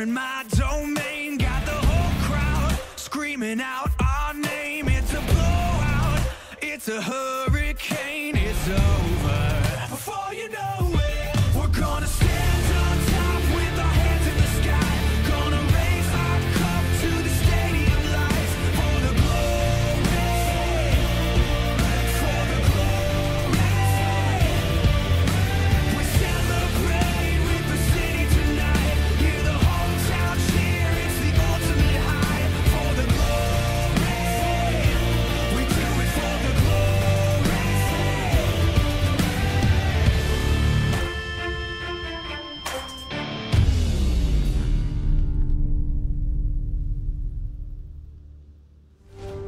in my domain. Got the whole crowd screaming out our name. It's a blowout, it's a hurricane. It's over before you know it. We're gonna stand on top with our hands in the sky. Gonna raise our cup to the stadium lights for the glory, for the glory. We celebrate with the city tonight. Hear the whole town cheer. It's the ultimate high for the glory. We do it for the glory.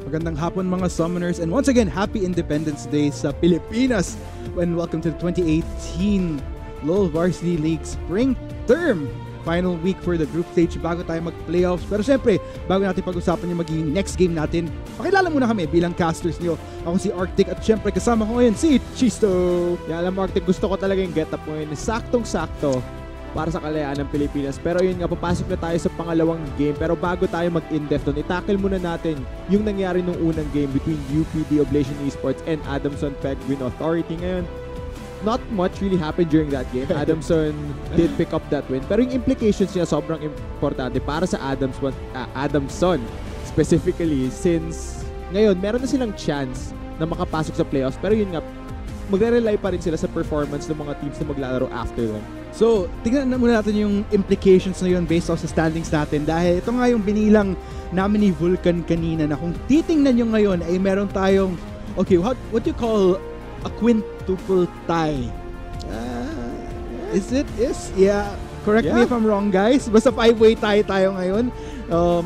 Magandang hapon mga summoners, and once again, happy Independence Day sa Pilipinas, and welcome to the 2018 LOL Varsity League Spring Term final week for the group stage bago tayo mag-playoffs. Pero syempre, bago natin pag-usapan yung magiging next game natin, pakilala muna kami bilang casters niyo. Ako si Arctic at syempre kasama ko ngayon si Chisto. Alam mo, Arctic, gusto ko talaga yung get-up mo yun. Saktong-sakto para sa kalayaan ng Pilipinas. Pero yun nga, papasok na tayo sa pangalawang game. Pero bago tayo mag-in-depth doon, itackle muna natin yung nangyari nung unang game between UPD Oblation Esports and Adamson Penguin Authority. Ngayon, not much really happened during that game. Adamson did pick up that win. Pero yung implications niya sobrang importante para sa Adamson specifically, since ngayon, meron na silang chance na makapasok sa playoffs. Pero yun nga, magre-rely pa rin sila sa performance ng mga teams na maglalaro after them. So, tignan na muna natin yung implications na yun based off sa standings natin, dahil ito nga yung binilang namin ni Vulcan kanina na kung titingnan nyo ngayon ay meron tayong, okay, what do you call a quintuple tie? Is it? Yes? Yeah. Correct me if I'm wrong, guys. Basta 5-way tie tayo ngayon,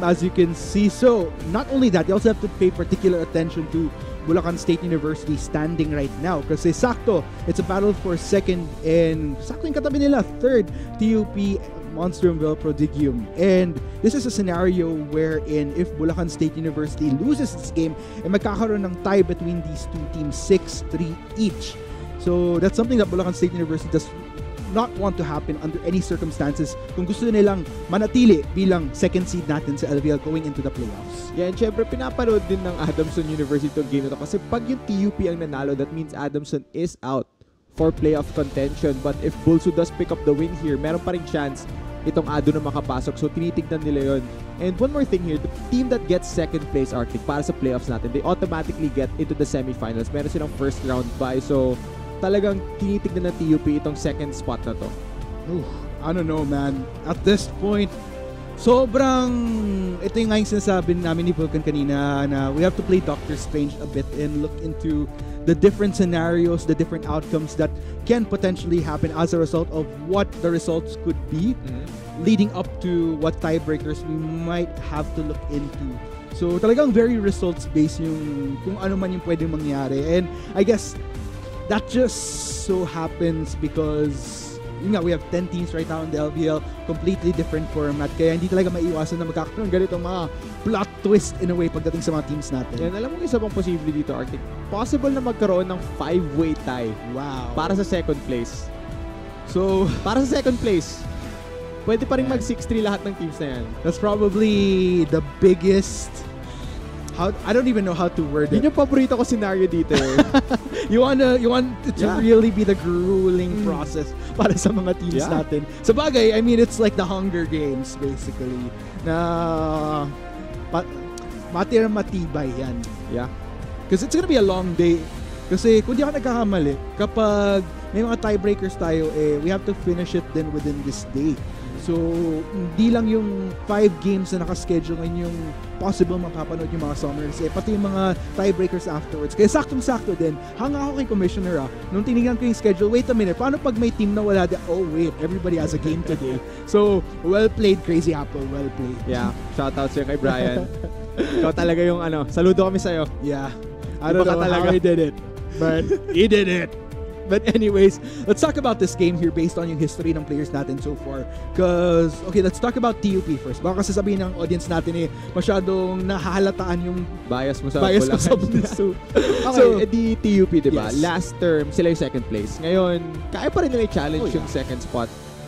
as you can see. So, not only that, you also have to pay particular attention to Bulacan State University standing right now kasi sakto, it's a battle for second and sakto yung katabi nila, third, TUP Monstrumville Prodigium. And this is a scenario wherein if Bulacan State University loses this game, magkakaroon ng tie between these two teams, 6-3 each. So that's something that Bulacan State University does not want to happen under any circumstances kung gusto nilang manatili bilang second seed natin sa LVL going into the playoffs. Yeah, and syempre pinapanood din ng Adamson University itong game na to kasi pag yung TUP ang nanalo, that means Adamson is out for playoff contention. But if BULSU does pick up the win here, meron pa rin chance itong Ado na makapasok. So tinitignan nila yun. And one more thing here, the team that gets second place, Arctic, para sa playoffs natin, they automatically get into the semifinals. Meron silang first round bye. So talagang tinitignan ng TUP itong second spot na to. I don't know, man. At this point, sobrang, ito yung nga yung sinasabi namin ni Vulcan kanina na we have to play Doctor Strange a bit and look into the different scenarios, the different outcomes that can potentially happen as a result of what the results could be leading up to what tiebreakers we might have to look into. So talagang very results-based yung kung ano man yung pwedeng mangyari. And I guess that just so happens because yun nga, we have 10 teams right now in the LVL, completely different format, kaya hindi talaga maiwasan na magkakaroon ganitong mga plot twist in a way pagdating sa mga teams natin. Yan, alam mo isa pang posible dito, Arctic, possible na magkaroon ng 5-way tie. Wow. Para sa second place. So, para sa second place, pwede pa rin mag 6-3 lahat ng teams na yan. That's probably the biggest, I don't even know how to word it. Yun yung paborito ko scenario dito. You want it to really be the grueling process para sa mga teams natin. Sa bagay, I mean, it's like the Hunger Games basically. Na matira matibay yan. Yeah. Because it's gonna be a long day. Kasi kung di ako nagkakamali, kapag may mga tiebreakers tayo, we have to finish it then within this day. So, hindi lang yung 5 games na nakaschedule ngayon yung possible mapapanood yung mga summoners, pati yung mga tiebreakers afterwards. Kaya saktong-sakto din, hanga ako kay Commissioner nung tinignan ko yung schedule, wait a minute, paano pag may team na wala din? Oh wait, everybody has a game today. So, well played, Crazy Apple, well played. Yeah, shoutout sa'yo kay Brian. Ikaw talaga yung saludo kami sa'yo. Yeah, I don't know how he did it, but he did it. But anyways, let's talk about this game here based on yung history ng players natin so far. Because, okay, let's talk about TUP first. Baka kasi sabihin ng audience natin masyadong nahahalataan yung bias mo sa BULSU. Okay, so, di TUP, diba? Yes. Last term, sila yung second place. Ngayon, kaya pa rin nila i-challenge yung second spot.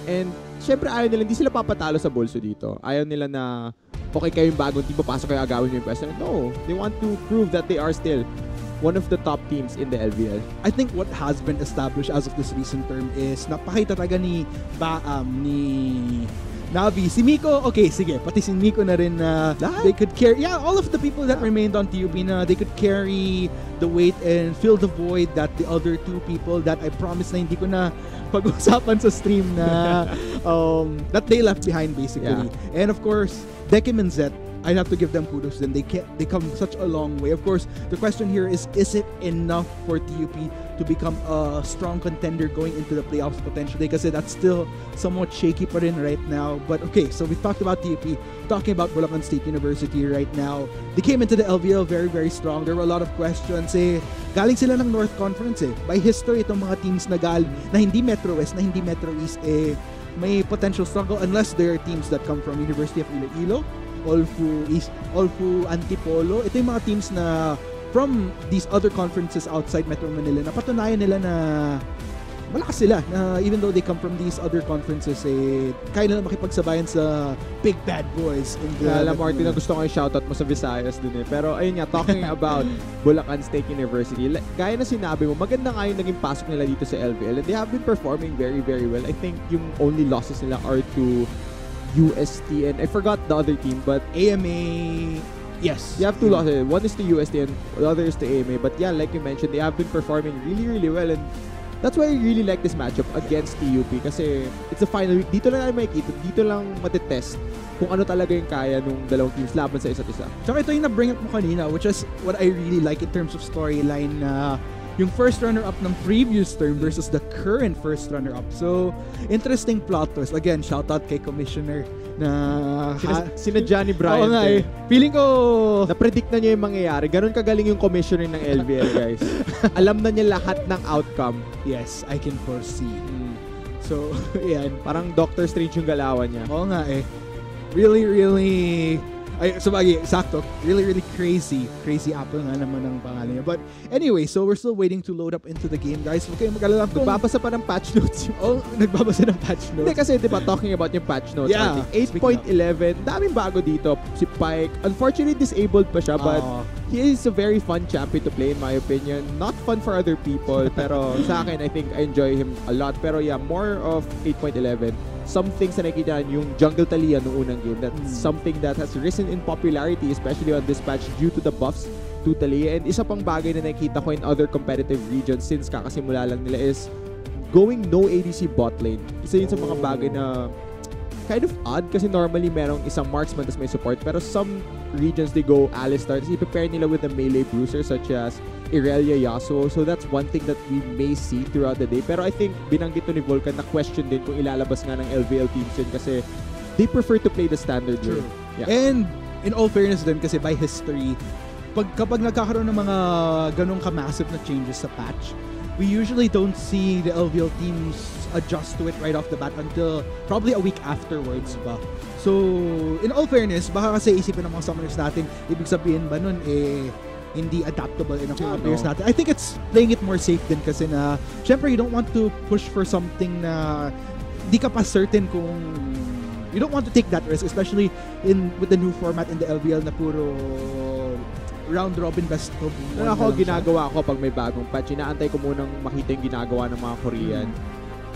And syempre ayaw nila, hindi sila papatalo sa BULSU dito. Ayaw nila na okay kayo yung bagong team, papasok kayo agawin yung pwesto. No, they want to prove that they are still one of the top teams in the LVL. I think what has been established as of this recent term is napakita talaga ni Navi. Si Miko, okay, sige, pati si Miko na rin na they could carry, all of the people that remained on TUP na they could carry the weight and fill the void that the other two people that I promised na hindi ko na pag-usapan sa stream na that they left behind basically. And of course, Dekim and Zet, I have to give them kudos. Then they come such a long way. Of course, the question here is it enough for TUP to become a strong contender going into the playoffs potentially? Kasi that's still somewhat shaky pa rin right now. But okay, so we talked about TUP, talking about Bulacan State University right now. They came into the LVL very, very strong. There were a lot of questions. Galing sila ng North Conference By history, itong mga teams na hindi Metro West, na hindi Metro East, may potential struggle unless there are teams that come from University of Iloilo, Olfu, Antipolo. Ito yung mga teams na from these other conferences outside Metro Manila na patunayan nila na malakas sila, na even though they come from these other conferences, kaya nila makipagsabayan sa big bad boys. Alam mo, Martin, na gusto ko yung shoutout mo sa Visayas dun Pero ayun nga, talking about Bulacan State University, gaya na sinabi mo, maganda nga yung naging pasok nila dito sa LVL and they have been performing very, very well. I think yung only losses nila are to UST and I forgot the other team, but AMA. Yes, you have two losses. One is to UST and the other is to AMA. But yeah, like you mentioned, they have been performing really, really well, and that's why I really like this matchup against TUP kasi it's the final week. Dito lang natin makikita, dito lang matetest kung ano talaga yung kaya nung dalawang teams laban sa isa't isa. Tsaka ito yung na-bring up mo kanina, which is what I really like in terms of storyline na yung first runner-up ng previous term versus the current first runner-up. So, interesting plot twist. Again, shoutout kay Commissioner na sinadya ni Brian. Oo nga Feeling ko na-predict na niya yung mangyayari. Ganon kagaling yung Commissioner ng LVL, guys. Alam na niya lahat ng outcome. Yes, I can foresee. So, yan. Parang Doctor Strange yung galawan niya. Oo nga Really, really sakto. Really, really crazy apple nga naman ang pangalan niya. But anyway, so we're still waiting to load up into the game, guys. Okay, mag-alala ko. Nagbabasa pa ng patch notes. Nagbabasa ng patch notes. Hindi kasi, di ba, talking about yung patch notes. Yeah. 8.11, daming bago dito. Si Pike, unfortunately, disabled pa siya, but he is a very fun champion to play, in my opinion. Not fun for other people, pero sa akin, I think I enjoy him a lot. Pero yeah, more of 8.11. Some things na nakikita yung Jungle Talia noong unang game. That's something that has risen in popularity, especially on this patch due to the buffs to Talia. And isa pang bagay na nakikita ko in other competitive regions since kakasimula lang nila is going no ADC bot lane. Isa yun sa mga bagay na kind of odd kasi normally merong isang marksman tas may support, pero some regions they go Alistar tas i-prepare nila with a melee bruiser such as Irelia, Yasuo. So that's one thing that we may see throughout the day. Pero I think binanggit to ni Vulcan na question din kung ilalabas nga ng LVL teams yun kasi they prefer to play the standard way. Yeah. And in all fairness din kasi by history, kapag nagkakaroon ng mga ganong ka-massive na changes sa patch, we usually don't see the LVL teams adjust to it right off the bat until probably a week afterwards ba. So, in all fairness, baka kasi isipin ng mga summoners natin, ibig sabihin ba nun, hindi adaptable enough for players natin. I think it's playing it more safe din kasi na, syempre, you don't want to push for something na di ka pa certain kung you don't want to take that risk, especially with the new format in the LVL na puro round robin best of one. Ako, ginagawa ko pag may bagong patch, inaantay ko munang makita yung ginagawa ng mga Korean.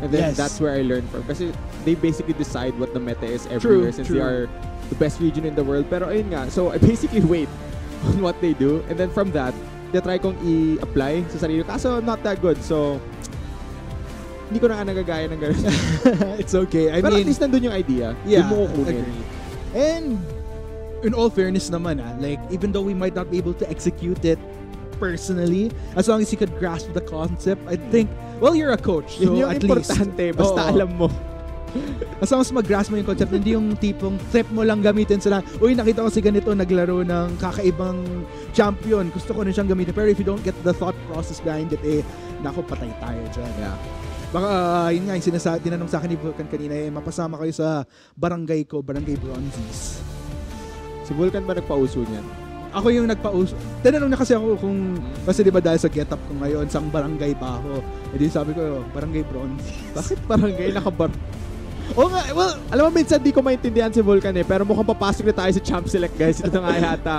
And then that's where I learn from. Kasi they basically decide what the meta is everywhere since they are the best region in the world. Pero ayun nga, so I basically wait on what they do. And then from that, try kong i-apply sa sarili. Kaso not that good. So, hindi ko na nagagaya ng gano'n. It's okay. Pero at least nandun yung idea. Yeah, mo kukunin. And in all fairness naman, like, even though we might not be able to execute it personally, as long as you could grasp the concept, I think, well, you're a coach, so yun yung at importante, least. Basta alam mo. As long as mag-grasp mo yung concept, hindi yung tipong trip mo lang gamitin sila. Uy, nakita ko si ganito naglaro ng kakaibang champion. Gusto ko na siyang gamitin. Pero if you don't get the thought process behind it, naku, patay tayo dyan. Yeah. Baka, yun nga, yung tinanong sa akin ni Vulcan kanina, mapasama kayo sa barangay ko, Barangay Bronzies. Si Vulcan ba nagpauso niyan? Ako yung nagpauso. Tinanong na kasi ako kung, kasi diba dahil sa get up ko ngayon, sang barangay ba ako? E di sabi ko, Barangay Bronzies. Bakit barangay nakabar? Oo nga, well, Alam mo, minsan di ko maintindihan si Vulcan pero mukhang papasok na tayo sa Champ Select, guys. Ito na nga yata.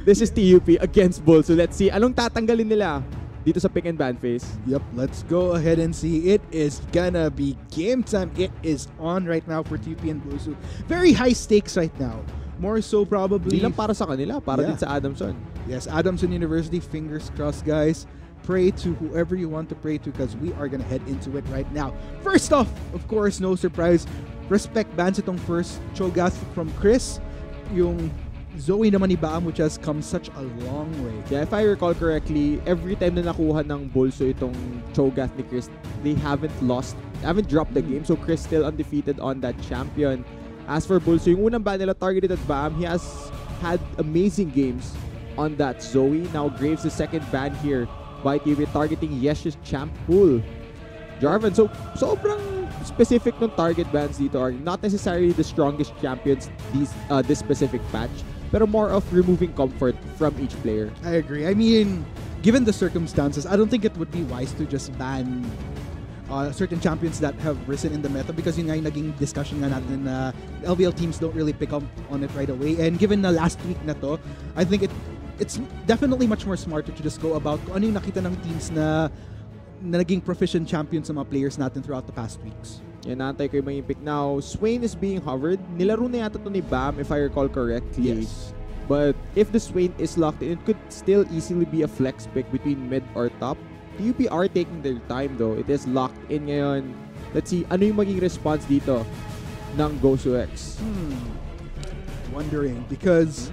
This is TUP against BULSU. Let's see, anong tatanggalin nila dito sa pick and ban phase? Yep, let's go ahead and see. It is gonna be game time. It is on right now for TUP and BULSU. Very high stakes right now. More so probably... Di lang para sa kanila, para din sa Adamson. Yes, Adamson University, fingers crossed, guys. Pray to whoever you want to pray to because we are gonna head into it right now. First off, of course, no surprise, respect bans itong first Cho'Gath from Chris. Yung Zoe naman ni Baam, which has come such a long way. Yeah, if I recall correctly, every time na nakuha ng BULSU itong Cho'Gath ni Chris, they haven't dropped the game. So Chris still undefeated on that champion. As for BULSU, yung unang ban nila targeted at Baam, he has had amazing games on that Zoe. Now Graves, the second ban here by TV, targeting Yesh's champ pool. Jarvan, so sobrang specific ng target bans dito are not necessarily the strongest champions this specific patch, pero more of removing comfort from each player. I agree. I mean, given the circumstances, I don't think it would be wise to just ban certain champions that have risen in the meta because yun nga yung naging discussion nga natin na LVL teams don't really pick up on it right away. And given na last week na to, I think it's definitely much more smarter to just go about kung ano yung nakita ng teams na naging proficient champions sa mga players natin throughout the past weeks. Yan, naantay ko yung mga pick. Now, Swain is being hovered. Nilaro na yata to ni Bam, if I recall correctly. Yes. But if the Swain is locked in, it could still easily be a flex pick between mid or top. TUP are taking their time though. It is locked in ngayon. Let's see, ano yung maging response dito ng BULSU X? Wondering because...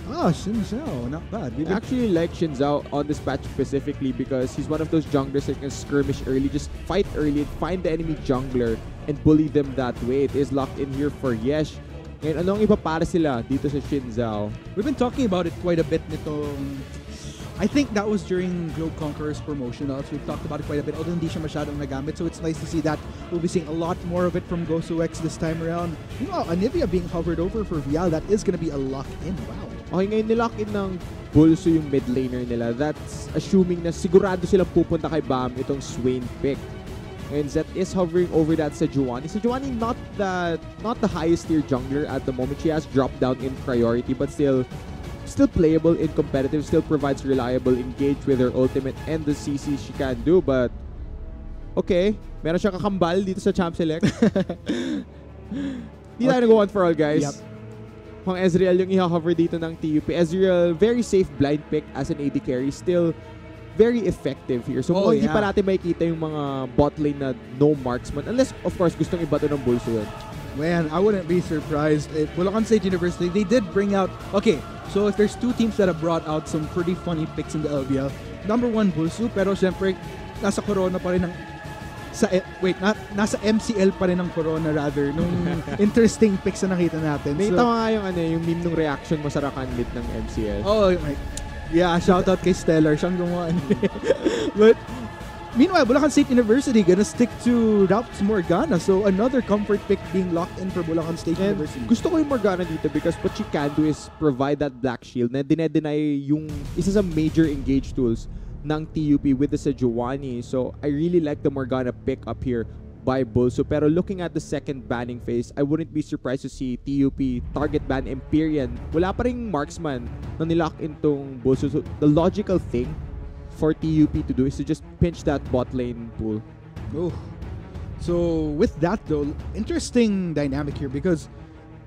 Xin Zhao, not bad. I actually like Xin Zhao on this patch specifically because he's one of those junglers that can skirmish early, just fight early, find the enemy jungler, and bully them that way. It is locked in here for Yesh. Ngayon, anong ipapara sila dito sa Xin Zhao? We've been talking about it quite a bit nitong... I think that was during Globe Conqueror's promotionals. We've talked about it quite a bit, although hindi siya masyadong nagamit. So it's nice to see that we'll be seeing a lot more of it from BULSU X this time around. Wow, Anivia being hovered over for Vial. That is going to be a lock-in. Wow. Okay, ngayon nilock in ng BULSU yung mid laner nila. That's assuming na sigurado silang pupunta kay Bam itong Swain pick. And Zet is hovering over that Sejuani. Sejuani not the highest tier jungler at the moment. She has dropped down in priority but still playable in competitive, still provides reliable engage with her ultimate and the CC she can do. But okay, meron siyang kakambal dito sa Champ Select. Di tayo nag-1 for all, guys. Yep. Kung Ezreal yung i-hover dito ng TUP. Ezreal, very safe blind pick as an AD carry. Still very effective here. So hindi pa natin makikita yung mga bot lane na no marksman. Unless, of course, gustong ibato ng BULSU yun. Man, I wouldn't be surprised if Bulacan State University, they did bring out... Okay, so if there's two teams that have brought out some pretty funny picks in the LBL, number one, BULSU, pero syempre, nasa Corona pa rin ng... nasa MCL pa rin ng Corona rather, nung interesting picks na nakita natin. Nakita mo nga yung meme nung reaction mo sa Rakan Lit ng MCL. Oh, yeah, shoutout kay Stellar, siyang gumawa. But, meanwhile, Bulacan State University gonna stick to Ralph's Morgana. So another comfort pick being locked in for Bulacan State University. Gusto ko yung Morgana dito because what she can do is provide that black shield na dinedeny yung isa sa major engage tools ng TUP with the Sejuani. So I really like the Morgana pick up here by BULSU. Pero looking at the second banning phase, I wouldn't be surprised to see TUP target ban Empyrean. Wala pa ring marksman na nilock intong BULSU. So the logical thing for TUP to do is to just pinch that bot lane pool. Oh. So with that though, interesting dynamic here because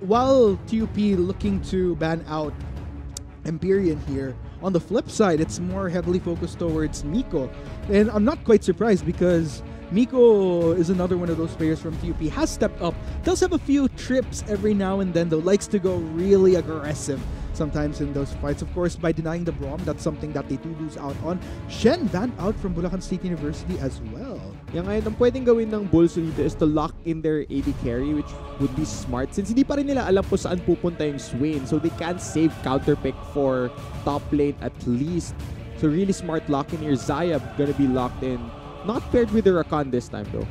while TUP looking to ban out Empyrean here, on the flip side, it's more heavily focused towards Miko. And I'm not quite surprised because Miko is another one of those players from TUP, has stepped up, does have a few trips every now and then though, likes to go really aggressive sometimes in those fights. Of course, by denying the Braum, that's something that they do lose out on. Shen banned out from Bulacan State University as well. Yung ngayon, ang pwedeng gawin ng BULSU dito is to lock in their AD carry, which would be smart since hindi pa rin nila alam po saan pupunta yung Swain. So they can save counter pick for top lane at least. So really smart lock in here. Zayab gonna be locked in. Not paired with the Rakan this time though.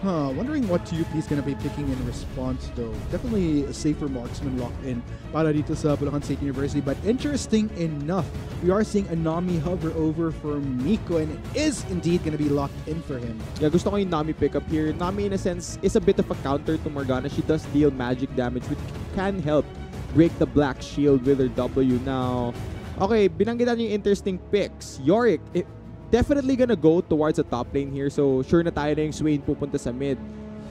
Wondering what TUP is going to be picking in response though. Definitely a safer marksman locked in para dito sa Bulacan State University. But interesting enough, we are seeing a Nami hover over for Miko, and it is indeed going to be locked in for him. Yeah, gusto ko yung Nami pickup here. Nami in a sense is a bit of a counter to Morgana. She does deal magic damage which can help break the black shield with her W. Now, okay, binanggitan yung interesting picks. Yorick, definitely gonna go towards the top lane here. So, sure na tayo na yung Swain pupunta sa mid.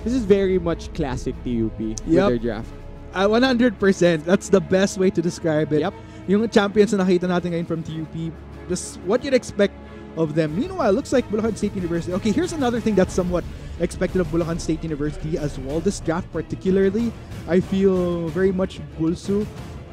This is very much classic TUP with their draft. 100%. That's the best way to describe it. Yep. Yung champions na nakita natin ngayon from TUP, just what you'd expect of them. Meanwhile, looks like Bulacan State University. Okay, here's another thing that's somewhat expected of Bulacan State University as well. This draft particularly, I feel very much BULSU.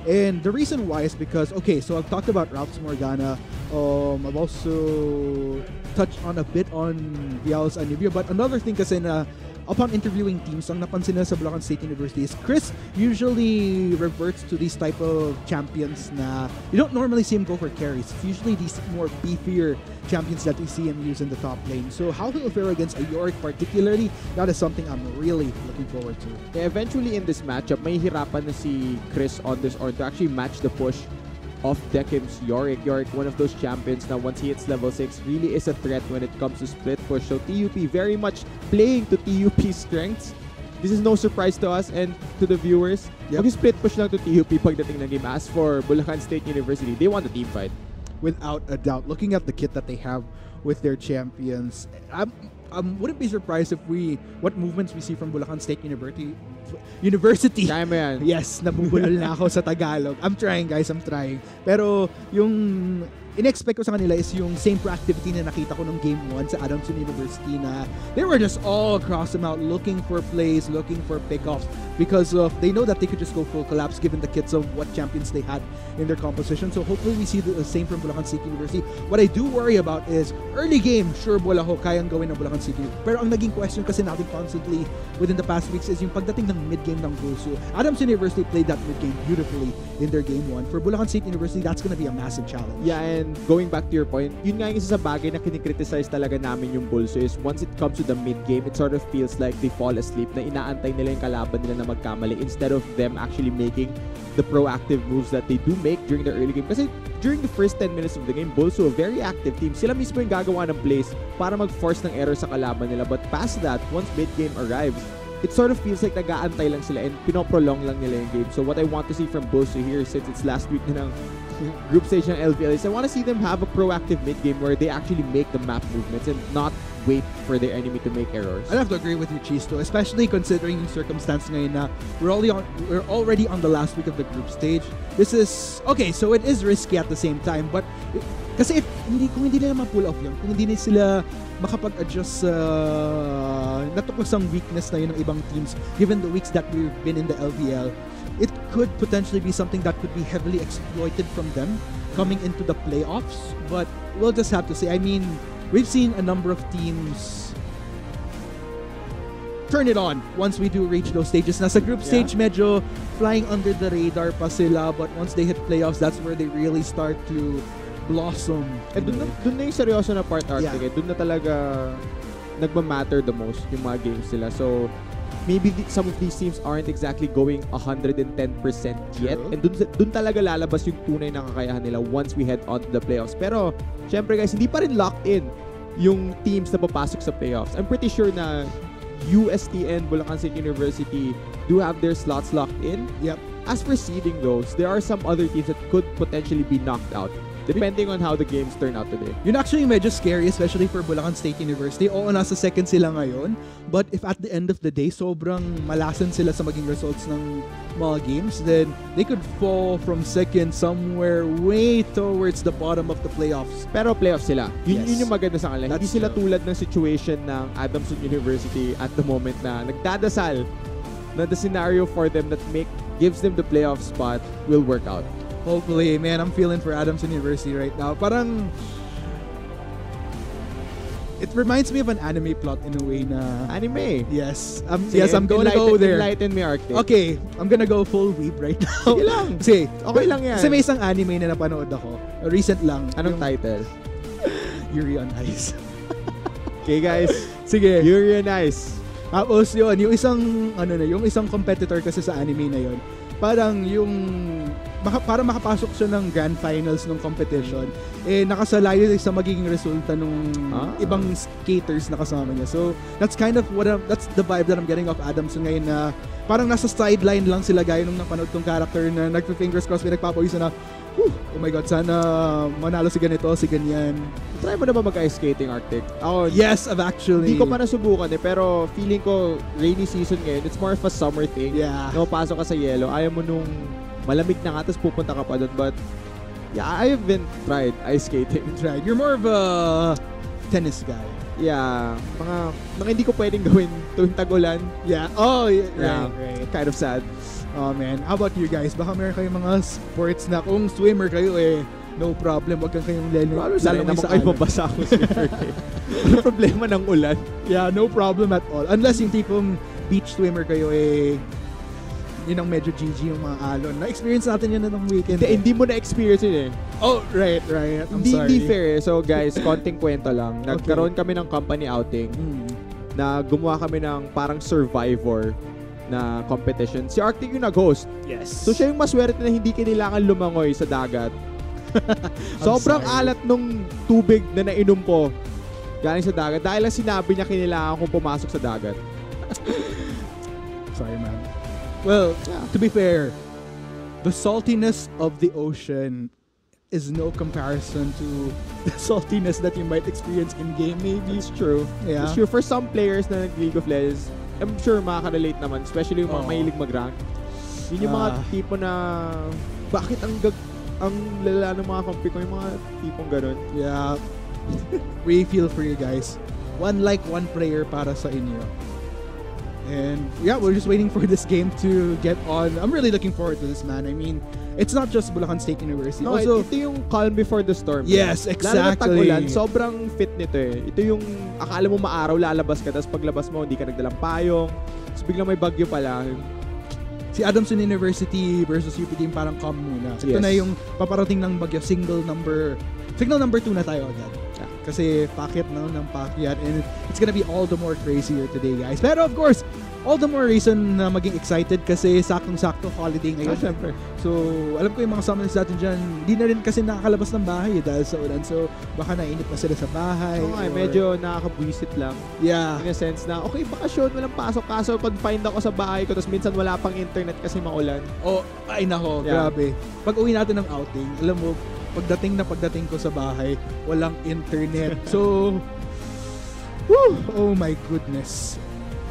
And the reason why is because, okay, so I've talked about Ralph's Morgana. I've also touched on a bit on Vial's Anivia. But another thing kasi na upon interviewing teams, ang napansin na sa Bulacan State University is Chris usually reverts to these type of champions na you don't normally see him go for carries. It's usually these more beefier champions that we see him use in the top lane. So how he'll fare against a Yorick particularly, that is something I'm really looking forward to. Yeah, eventually in this matchup, may hirapan na si Chris on this or to actually match the push of Dekim's Yorick. Yorick, one of those champions now once he hits level 6, really is a threat when it comes to split push. So TUP very much playing to TUP's strengths. This is no surprise to us and to the viewers. Yep. Split push lang to TUP pagdating ng game. As for Bulacan State University, they want the team fight. Without a doubt, looking at the kit that they have with their champions, I wouldn't be surprised if what movements we see from Bulacan State University. Kaya mo yan. Yes, nabubulol na ako sa Tagalog. I'm trying, guys. I'm trying. Pero yung in-expect ko sa kanila is yung same proactivity na nakita ko nung Game 1 sa Adamson University na they were just all across them out looking for plays, looking for pickoffs because they know that they could just go full collapse given the kits of what champions they had in their composition. So hopefully we see the same from Bulacan State University. What I do worry about is early game, sure bola ho, kayang gawin ng Bulacan State University. Pero ang naging question kasi natin constantly within the past weeks is yung pagdating ng mid-game ng BULSU. Adamson University played that mid-game beautifully in their Game 1. For Bulacan State University, that's gonna be a massive challenge. Yeah, and going back to your point, yun nga yung isa sa bagay na kinikriticize talaga namin yung BULSU is once it comes to the mid-game, it sort of feels like they fall asleep na inaantay nila yung kalaban nila na magkamali instead of them actually making the proactive moves that they do make during the early game. Kasi during the first 10 minutes of the game, BULSU, a very active team. Sila mismo yung gagawa ng plays para mag-force ng error sa kalaban nila. But past that, once mid-game arrives, it sort of feels like nag-aantay lang sila and pinoprolong lang nila yung game. So what I want to see from BULSU here since it's last week na ng group stage ng LPL is I want to see them have a proactive mid-game where they actually make the map movements and not wait for their enemy to make errors. I'd have to agree with you, Chisto, especially considering the circumstance ngayon na we're already on the last week of the group stage. This is, okay, so it is risky at the same time, but kasi kung hindi nila ma-pull off yun, kung hindi sila makapag-adjust sa natuklasang weakness na yun ng ibang teams, given the weeks that we've been in the LPL, it could potentially be something that could be heavily exploited from them coming into the playoffs. But we'll just have to say, I mean, we've seen a number of teams turn it on once we do reach those stages. Nasa group stage, medyo flying under the radar pa sila, but once they hit playoffs, that's where they really start to blossom. And dun na yung seryoso na part, Arctic. Yeah. Dun na talaga nagmamatter the most yung mga games nila. So, maybe some of these teams aren't exactly going 110% yet. And dun talaga lalabas yung tunay na kakayahan nila once we head on to the playoffs. Pero, syempre guys, hindi pa rin locked in yung teams na papasok sa playoffs. I'm pretty sure na USTN, Bulacan State University do have their slots locked in. Yep. As for seeding those, there are some other teams that could potentially be knocked out depending on how the games turn out today. Yun actually medyo scary, especially for Bulacan State University. Oo, nasa second sila ngayon. But if at the end of the day, sobrang malasan sila sa maging results ng mga games, then they could fall from second somewhere way towards the bottom of the playoffs. Pero playoffs sila. Yun yung maganda sa kanila. That's hindi sila tulad ng situation ng Adamson University at the moment na nagdadasal na the scenario for them that gives them the playoff spot will work out. Hopefully, man, I'm feeling for Adamson University right now. Parang it reminds me of an anime plot in a way na anime. Yes. Yes, I'm going to go there. Enlighten me, Arctic. Okay, I'm gonna go full weeb right now. Sige lang. Kasi, okay lang yan. Kasi may isang anime na napanood ako. Recent lang. Anong title? Yuri on Ice. Okay, guys. Sige. Yuri on Ice. Tapos yun, yung isang competitor kasi sa anime na yun, parang para makapasok siya ng grand finals ng competition, nakasalayo sa magiging resulta nung ibang skaters na kasama niya. So, that's kind of that's the vibe that I'm getting off Adamson ngayon, na parang nasa sideline lang sila gaya nung napanood tong character na nagpa-fingers crossed, nagpapawisa na, oh my god, sana manalo si ganito, si ganyan. Try mo na ba mag-ice skating, Arctic? Ako, yes, I've actually. Hindi ko pa nasubukan pero feeling ko rainy season ngayon, it's more of a summer thing. Yeah. Napapasok ka sa yelo, ayaw mo nung malamig na nga, tapos pupunta ka pa doon. But, yeah, I haven't tried ice skating. You're more of a tennis guy. Yeah, mga hindi ko pwedeng gawin tuwing tag-ulan. Yeah. Right. Kind of sad. Oh man, how about you guys? Baka meron kayong mga sports na kung swimmer kayo no problem, wag kayong lalo naman kayo mabasa kung swimmer kayo. Ano problema ng ulan? Yeah, no problem at all. Unless yung tipong beach swimmer kayo yun ang medyo GG yung mga alon. Na-experience natin yun ng weekend. Hindi mo na-experience yun Oh, right. I'm sorry. Hindi fair. So guys, konting kwento lang. Nagkaroon kami ng company outing na gumawa kami ng parang survivor na competition. Si Arctic yung nag-host. Yes. So siya yung maswerte na hindi kailangan lumangoy sa dagat. Sobrang alat nung tubig na nainom ko galing sa dagat dahil lang sinabi niya kailangan kong pumasok sa dagat. Sorry, man. Well, to be fair, the saltiness of the ocean is no comparison to the saltiness that you might experience in game, maybe. It's true. Yeah. It's true. For some players na nag-League of Legends, I'm sure makaka-relate naman, especially yung mga mahilig mag-rank. Yun yung mga tipo na, bakit ang lala ng mga kampi ko, yung mga tipong ganun. Yeah. We feel for you guys. One prayer para sa inyo. And yeah, we're just waiting for this game to get on. I'm really looking forward to this, man. I mean, it's not just Bulacan State University. No, also, ito yung calm before the storm. Yes, exactly. Lalo na tag-ulan, sobrang fit nito Ito yung akala mo maaraw, lalabas ka, tapos paglabas mo, hindi ka nagdalang payong. Tapos biglang may bagyo pala. Si Adamson University versus UP team parang calm muna. Ito na yung paparating ng bagyo, signal number 2 na tayo agad. Yeah. Kasi packet ng packet, and it's gonna be all the more crazier today, guys. Pero of course, all the more reason na maging excited kasi saktong-sakto holiday ngayon. Syempre. So, alam ko yung mga summoners natin dyan, hindi na rin kasi nakakalabas ng bahay dahil sa ulan. So, baka nainip na sila sa bahay. Medyo nakakabwisit lang. Yeah. In a sense na, okay, bakasyon, walang pasok. Kaso, confined ako sa bahay ko, tapos minsan wala pang internet kasi maulan. Ay nako, grabe. Pag uwi natin ng outing, alam mo, pagdating ko sa bahay, walang internet. So, oh my goodness.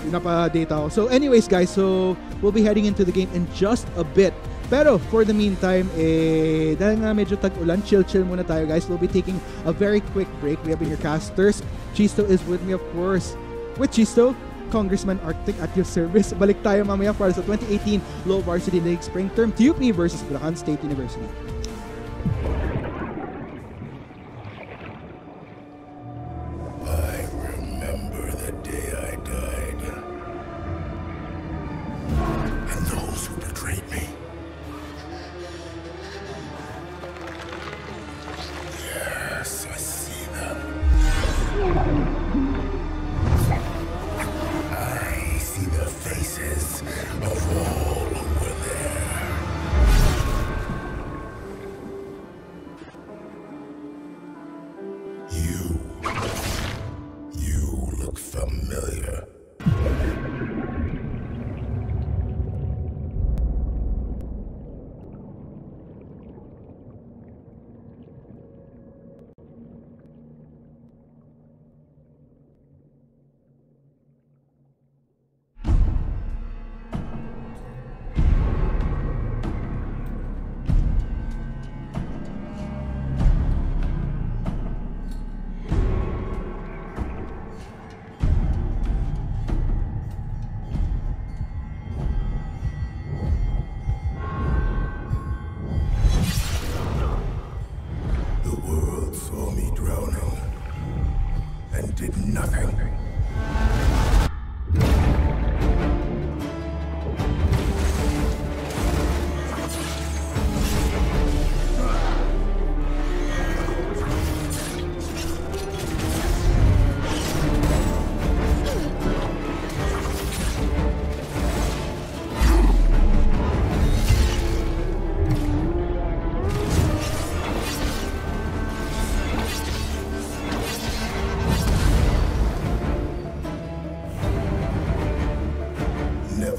Napa-date ako. So anyways guys, so we'll be heading into the game in just a bit. Pero for the meantime, dahil nga medyo tag-ulan, chill muna tayo guys. We'll be taking a very quick break. We have your casters. Chisto is with me, of course. With Chisto, Congressman Arctic at your service. Balik tayo mamaya para sa 2018 Low Varsity League Spring Term TUP versus Bulacan State University.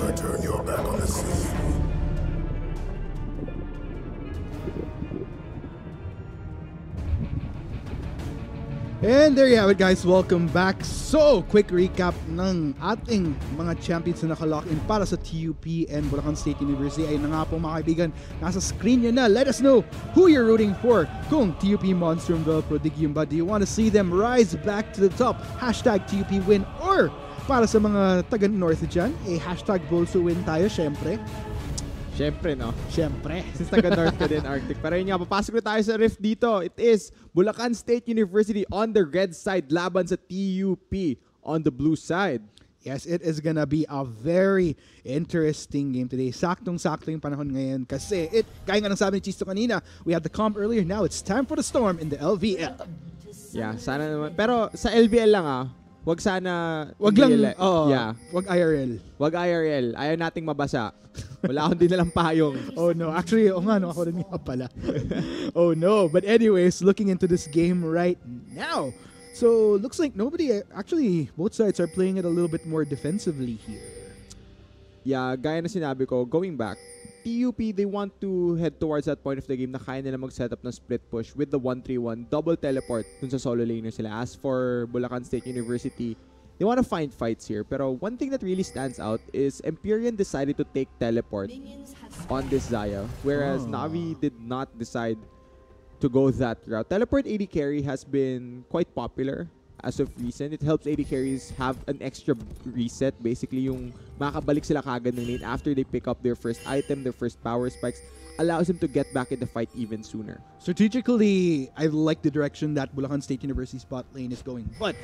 I turn your back on the sea. And there you have it, guys. Welcome back. So, quick recap ng ating mga champions na nakalock in para sa TUP and Bulacan State University. Ayun na nga po mga kaibigan, nasa screen nyo na. Let us know who you're rooting for. Kung TUP Monstrumville Prodigium ba, do you want to see them rise back to the top? Hashtag TUP win. Or para sa mga taga-north dyan, hashtag BULSU win tayo, syempre. Siyempre, no? Siyempre. Since taga-north ka din, Arctic. Pero yun nga, papasok na tayo sa rift dito. It is Bulacan State University on the red side, laban sa TUP on the blue side. Yes, it is gonna be a very interesting game today. Saktong-sakto yung panahon ngayon kasi gaya nga ng sabi ni Chisto kanina, we had the comp earlier, now it's time for the storm in the LVL. Yeah, sana naman. Pero sa LVL lang wag sana... Wag lang, yeah. Wag IRL. Wag IRL. Ayaw nating mabasa. Wala akong dinalang payong. Oh no, actually, ako rin nga pala. Oh no, but anyways, looking into this game right now. So, looks like actually, both sides are playing it a little bit more defensively here. Yeah, gaya na sinabi ko, going back, TUP, they want to head towards that point of the game na kaya nila mag-set up ng split push with the 1-3-1 double teleport dun sa solo laner sila. As for Bulacan State University, they want to find fights here. Pero one thing that really stands out is Empyrean decided to take teleport on this Xayah, whereas Navi did not decide to go that route. Teleport AD carry has been quite popular as of recent. It helps AD carries have an extra reset. Basically, yung makakabalik sila kagad ng lane after they pick up their first item, their first power spikes, allows them to get back in the fight even sooner. Strategically, I like the direction that Bulacan State University spot lane is going. But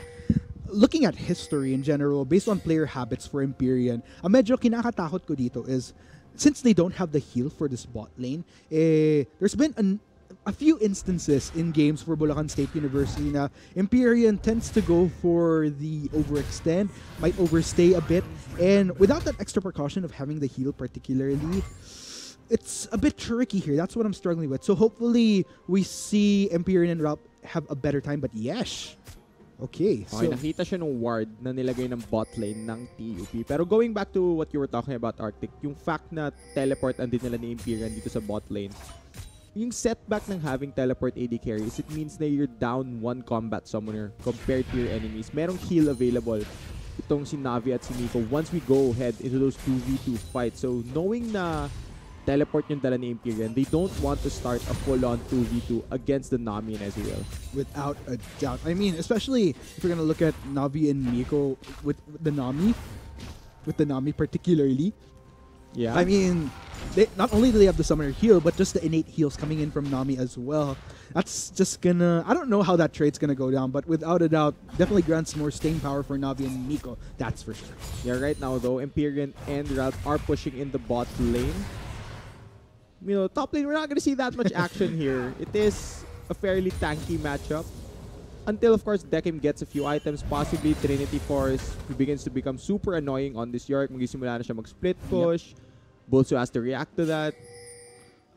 looking at history in general, based on player habits for Empyrean, medyo kinakatakot ko dito is, since they don't have the heal for this bot lane, there's been a few instances in games for Bulacan State University na Empyrean tends to go for the overextend, might overstay a bit, and without that extra precaution of having the heal particularly, it's a bit tricky here. That's what I'm struggling with. So hopefully we see Empyrean and Ralph have a better time, but yes. Okay, so nakita siya nung ward na nilagay ng bot lane ng TUP. Pero going back to what you were talking about, Arctic, yung fact na teleport andin nila ni Empyrean dito sa bot lane, yung setback ng having teleport AD carries, it means na you're down one combat summoner compared to your enemies. Merong heal available itong si Navi at si Nico once we go ahead into those 2v2 fights. So knowing na teleport yung dala ni Empyrean, they don't want to start a full-on 2v2 against the Nami and Ezreal. Without a doubt. I mean, especially if you're gonna look at Navi and Nico with the Nami particularly. Yeah. I mean, not only do they have the summoner heal, but just the innate heals coming in from Nami as well. That's just gonna... I don't know how that trade's gonna go down, but without a doubt, definitely grants more staying power for Navi and Nico. That's for sure. Yeah, right now though, Empyrean and Ralph are pushing in the bot lane. You know, top lane, we're not gonna see that much action here. It is a fairly tanky matchup. Until, of course, Dekim gets a few items, possibly Trinity Force, who begins to become super annoying on this York. Magisimula na siya mag-split push. Yep. BULSU has to react to that.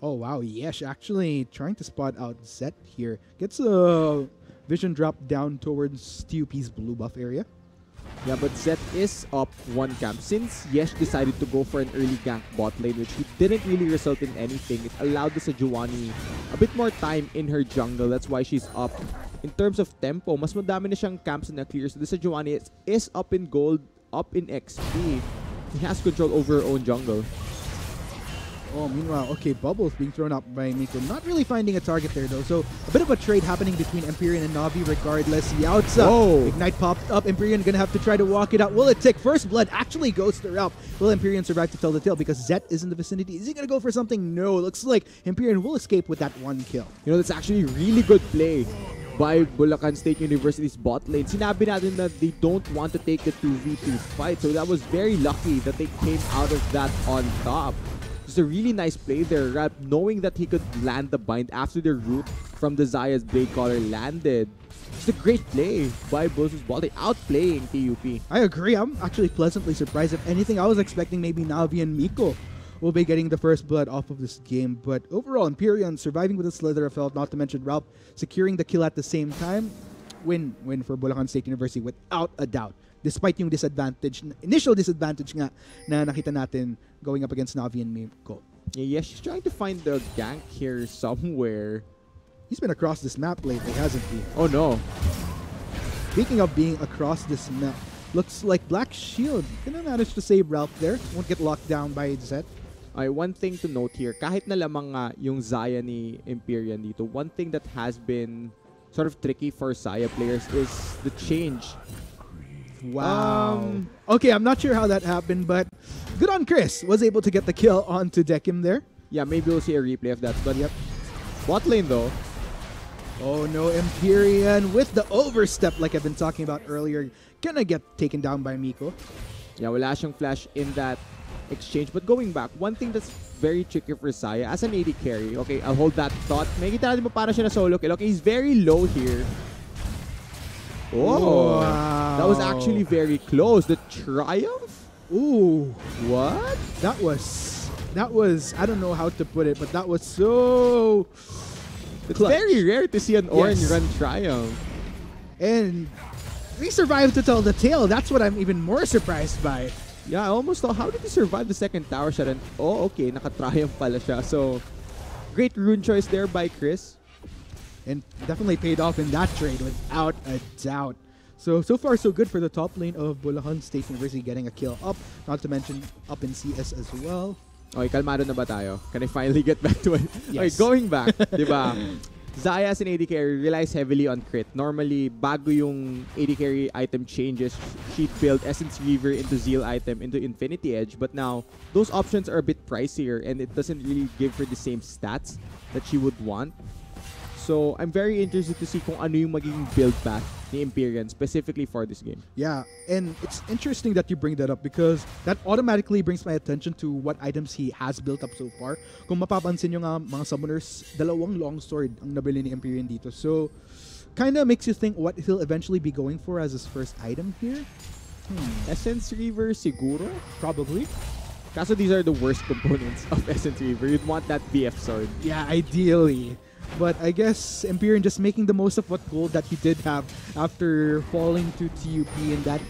Oh, wow. Yesh actually trying to spot out Zet here. Gets a vision drop down towards TUP's blue buff area. Yeah, but Zet is up one camp. Since Yesh decided to go for an early gank bot lane, which didn't really result in anything, it allowed the Sejuani a bit more time in her jungle. That's why she's up. In terms of tempo, mas madami na siyang camps na clear. So the Sejuani is up in gold, up in XP. He has control over her own jungle. Oh, meanwhile, okay, bubbles being thrown up by Miko. Not really finding a target there, though. So, a bit of a trade happening between Empyrean and Navi regardless. Yautza, Ignite popped up. Empyrean gonna have to try to walk it out. Will it take? First blood actually goes to Ralph. Will Empyrean survive to tell the tale? Because Zet is in the vicinity. Is he gonna go for something? No. Looks like Empyrean will escape with that one kill. You know, that's actually really good play by Bulacan State University's bot lane. Sinabi natin that they don't want to take the 2v2 fight. So that was very lucky that they came out of that on top. It's a really nice play there, Ralph, knowing that he could land the bind after the root from the Xayah's Blade Caller landed. It's a great play by BULSU's bot lane, outplaying TUP. I agree. I'm actually pleasantly surprised. If anything, I was expecting maybe Navi and Miko will be getting the first blood off of this game. But overall, Empyrean surviving with a slither of health, not to mention Ralph securing the kill at the same time. Win for Bulacan State University without a doubt. Despite yung initial disadvantage nga na nakita natin going up against Navi and Miko. Yeah, she's trying to find the gank here somewhere. He's been across this map lately, hasn't he? Oh no. Speaking of being across this map, looks like Black Shield gonna manage to save Ralph there. Won't get locked down by Zet. Okay, one thing to note here, kahit na lamang nga yung Xayah ni Empyrean dito, one thing that has been sort of tricky for Xayah players is the change. Wow. Okay, I'm not sure how that happened, but good on Chris. Was able to get the kill onto Dekim there. Yeah, maybe we'll see a replay of that. But yep. Bot lane though. Oh no, Empyrean with the overstep like I've been talking about earlier. Gonna get taken down by Miko. Yeah, wala siyang flash in that exchange. But going back, one thing that's very tricky for Xayah as an AD carry. Okay, I'll hold that thought. Makikita natin mo para siya na solo kill. Okay, he's very low here. Oh, wow. That was actually very close. The Triumph? Ooh. What? That was, I don't know how to put it, but that was so It's clutch. very rare to see an orange run Triumph. And we survived to tell the tale. That's what I'm even more surprised by. Yeah, I almost thought, how did he survive the second tower shot? And, oh, okay, naka-triumph pala siya. So, great rune choice there by Chris. And definitely paid off in that trade without a doubt. So far so good for the top lane of Bulacan State University getting a kill up. Not to mention up in CS as well. Okay, kalmado na ba tayo? Can I finally get back to it? Yes. Okay, going back, di ba? Xayah as an AD carry relies heavily on crit. Normally, bago yung AD carry item changes, she'd build Essence Reaver into Zeal item into Infinity Edge. But now, those options are a bit pricier and it doesn't really give her the same stats that she would want. So, I'm very interested to see kung ano yung magiging build path ni Empyrean specifically for this game. Yeah, and it's interesting that you bring that up because that automatically brings my attention to what items he has built up so far. Kung mapapansin nyo nga mga summoners, dalawang longsword ang nabili ni Empyrean dito. So, kind of makes you think what he'll eventually be going for as his first item here. Essence Reaver siguro? Probably. Kaso these are the worst components of Essence Reaver. You'd want that BF sword. Yeah, ideally. But I guess Empyrean just making the most of what gold that he did have after falling to TUP and that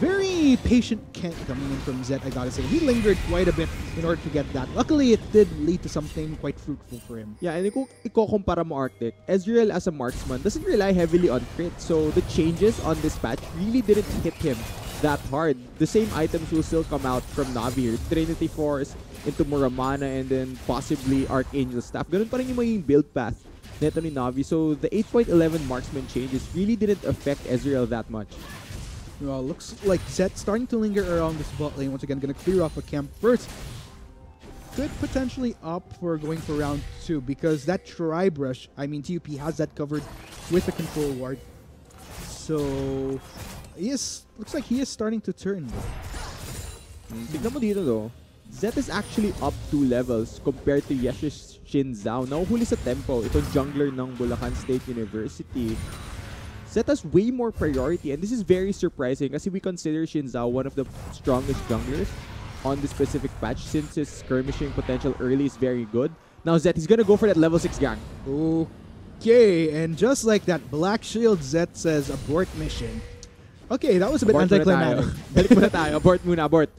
very patient Kent coming in from Zed, I gotta say. He lingered quite a bit in order to get that. Luckily, it did lead to something quite fruitful for him. Yeah, and kung iko-kumpara mo Arctic, Ezreal as a marksman doesn't rely heavily on crit. So the changes on this patch really didn't hit him that hard. The same items will still come out from Navi here. Trinity Force into Muramana and then possibly Archangel Staff. Ganun pa rin yung magiging build path neto ni Navi. So the 8.11 marksman changes really didn't affect Ezreal that much. Well, looks like Zed starting to linger around this bot lane. Once again, gonna clear off a camp first. Could potentially opt for going for round 2 because that Tri-Brush, I mean TUP has that covered with the control ward. So, looks like he is starting to turn. Tignan mo dito though. Zed is actually up 2 levels compared to Yesh's Shin Zhao. Nahuhuli sa tempo itong jungler ng Bulacan State University. Zed has way more priority and this is very surprising kasi we consider Shin Zhao one of the strongest junglers on this specific patch since his skirmishing potential early is very good. Now Zed, he's gonna go for that level 6 gang. Okay, and just like that, Black Shield Zed says abort mission. Okay, that was a bit anticlimactic. Balik muna tayo. Abort muna, abort.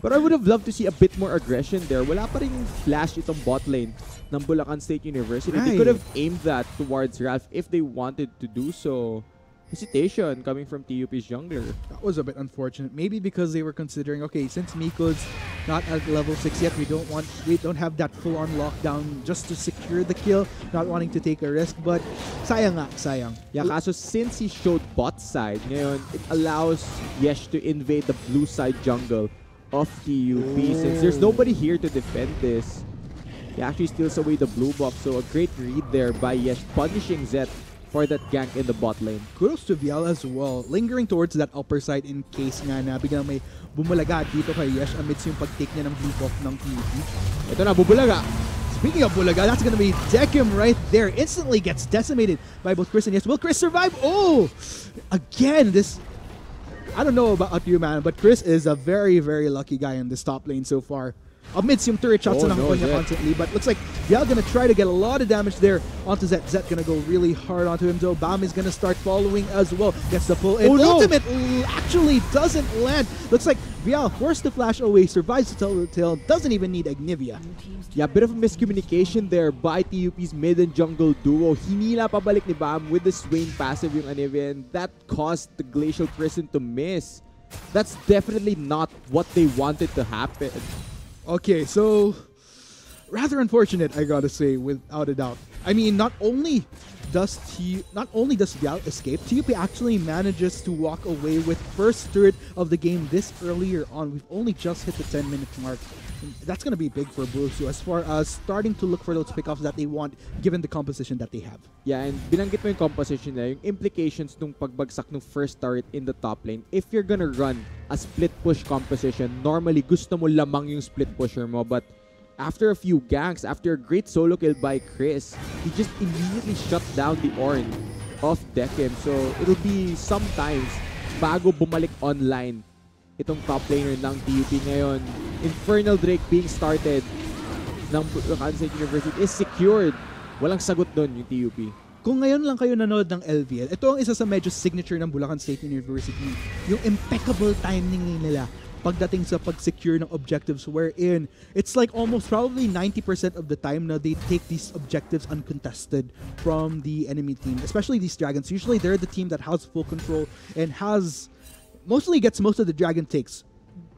But I would have loved to see a bit more aggression there. Wala pa rin flash itong bot lane ng Bulacan State University. Right. They could have aimed that towards Ralph if they wanted to do so. Hesitation coming from TUP's jungler. That was a bit unfortunate. Maybe because they were considering, okay, since Miko's not at level 6 yet, we don't have that full-on lockdown just to secure the kill, not wanting to take a risk, but sayang nga, sayang. Yeah, kaso since he showed bot side, ngayon, it allows Yesh to invade the blue side jungle of TUP. Since there's nobody here to defend this, he actually steals away the blue buff. So a great read there by Yesh, punishing Zed for that gank in the bot lane. Kudos to Vial as well, lingering towards that upper side in case nga na biglang may bumulaga dito kay Yesh amidst yung pag-take niya ng blue buff ng TUP. Ito na, bubulaga! Speaking of Bulaga, that's going to be Dekim right there. Instantly gets decimated by both Chris and Yesh. Will Chris survive? Oh! Again, this... I don't know about you, man, but Chris is a very, very lucky guy in this top lane so far. amidst yung turret shots na nakuha niya constantly. But looks like Vial gonna try to get a lot of damage there onto Zet. Zet gonna go really hard onto him though. Bam is gonna start following as well. Gets the pull in. Ultimate actually doesn't land. Looks like Vial forced to flash away, survives to tell the tale, doesn't even need Agnivia. Yeah, bit of a miscommunication there by TUP's mid and jungle duo. Hinila pabalik ni Bam with the Swain passive yung Anivia, and that caused the Glacial Prison to miss. That's definitely not what they wanted to happen. Okay, so rather unfortunate, I gotta say, without a doubt. I mean, not only does Vial escape, TUP actually manages to walk away with first turret of the game this earlier on. We've only just hit the 10-minute mark. That's gonna be big for BULSU as far as starting to look for those pickoffs that they want given the composition that they have. Yeah, and binanggit mo yung composition na, yung implications nung pagbagsak ng first turret in the top lane. If you're gonna run a split push composition, normally gusto mo lamang yung split pusher mo, but after a few ganks, after a great solo kill by Chris, he just immediately shut down the Ornn of Dekem. So it'll be sometimes bago bumalik online itong top laner ng TUP ngayon. Infernal Drake being started ng Bulacan State University is secured. Walang sagot doon yung TUP. Kung ngayon lang kayo nanood ng LVL, ito ang isa sa medyo signature ng Bulacan State University. Yung impeccable timing nila pagdating sa pag-secure ng objectives, wherein it's like almost probably 90% of the time na they take these objectives uncontested from the enemy team, especially these dragons. Usually they're the team that has full control and mostly gets most of the dragon takes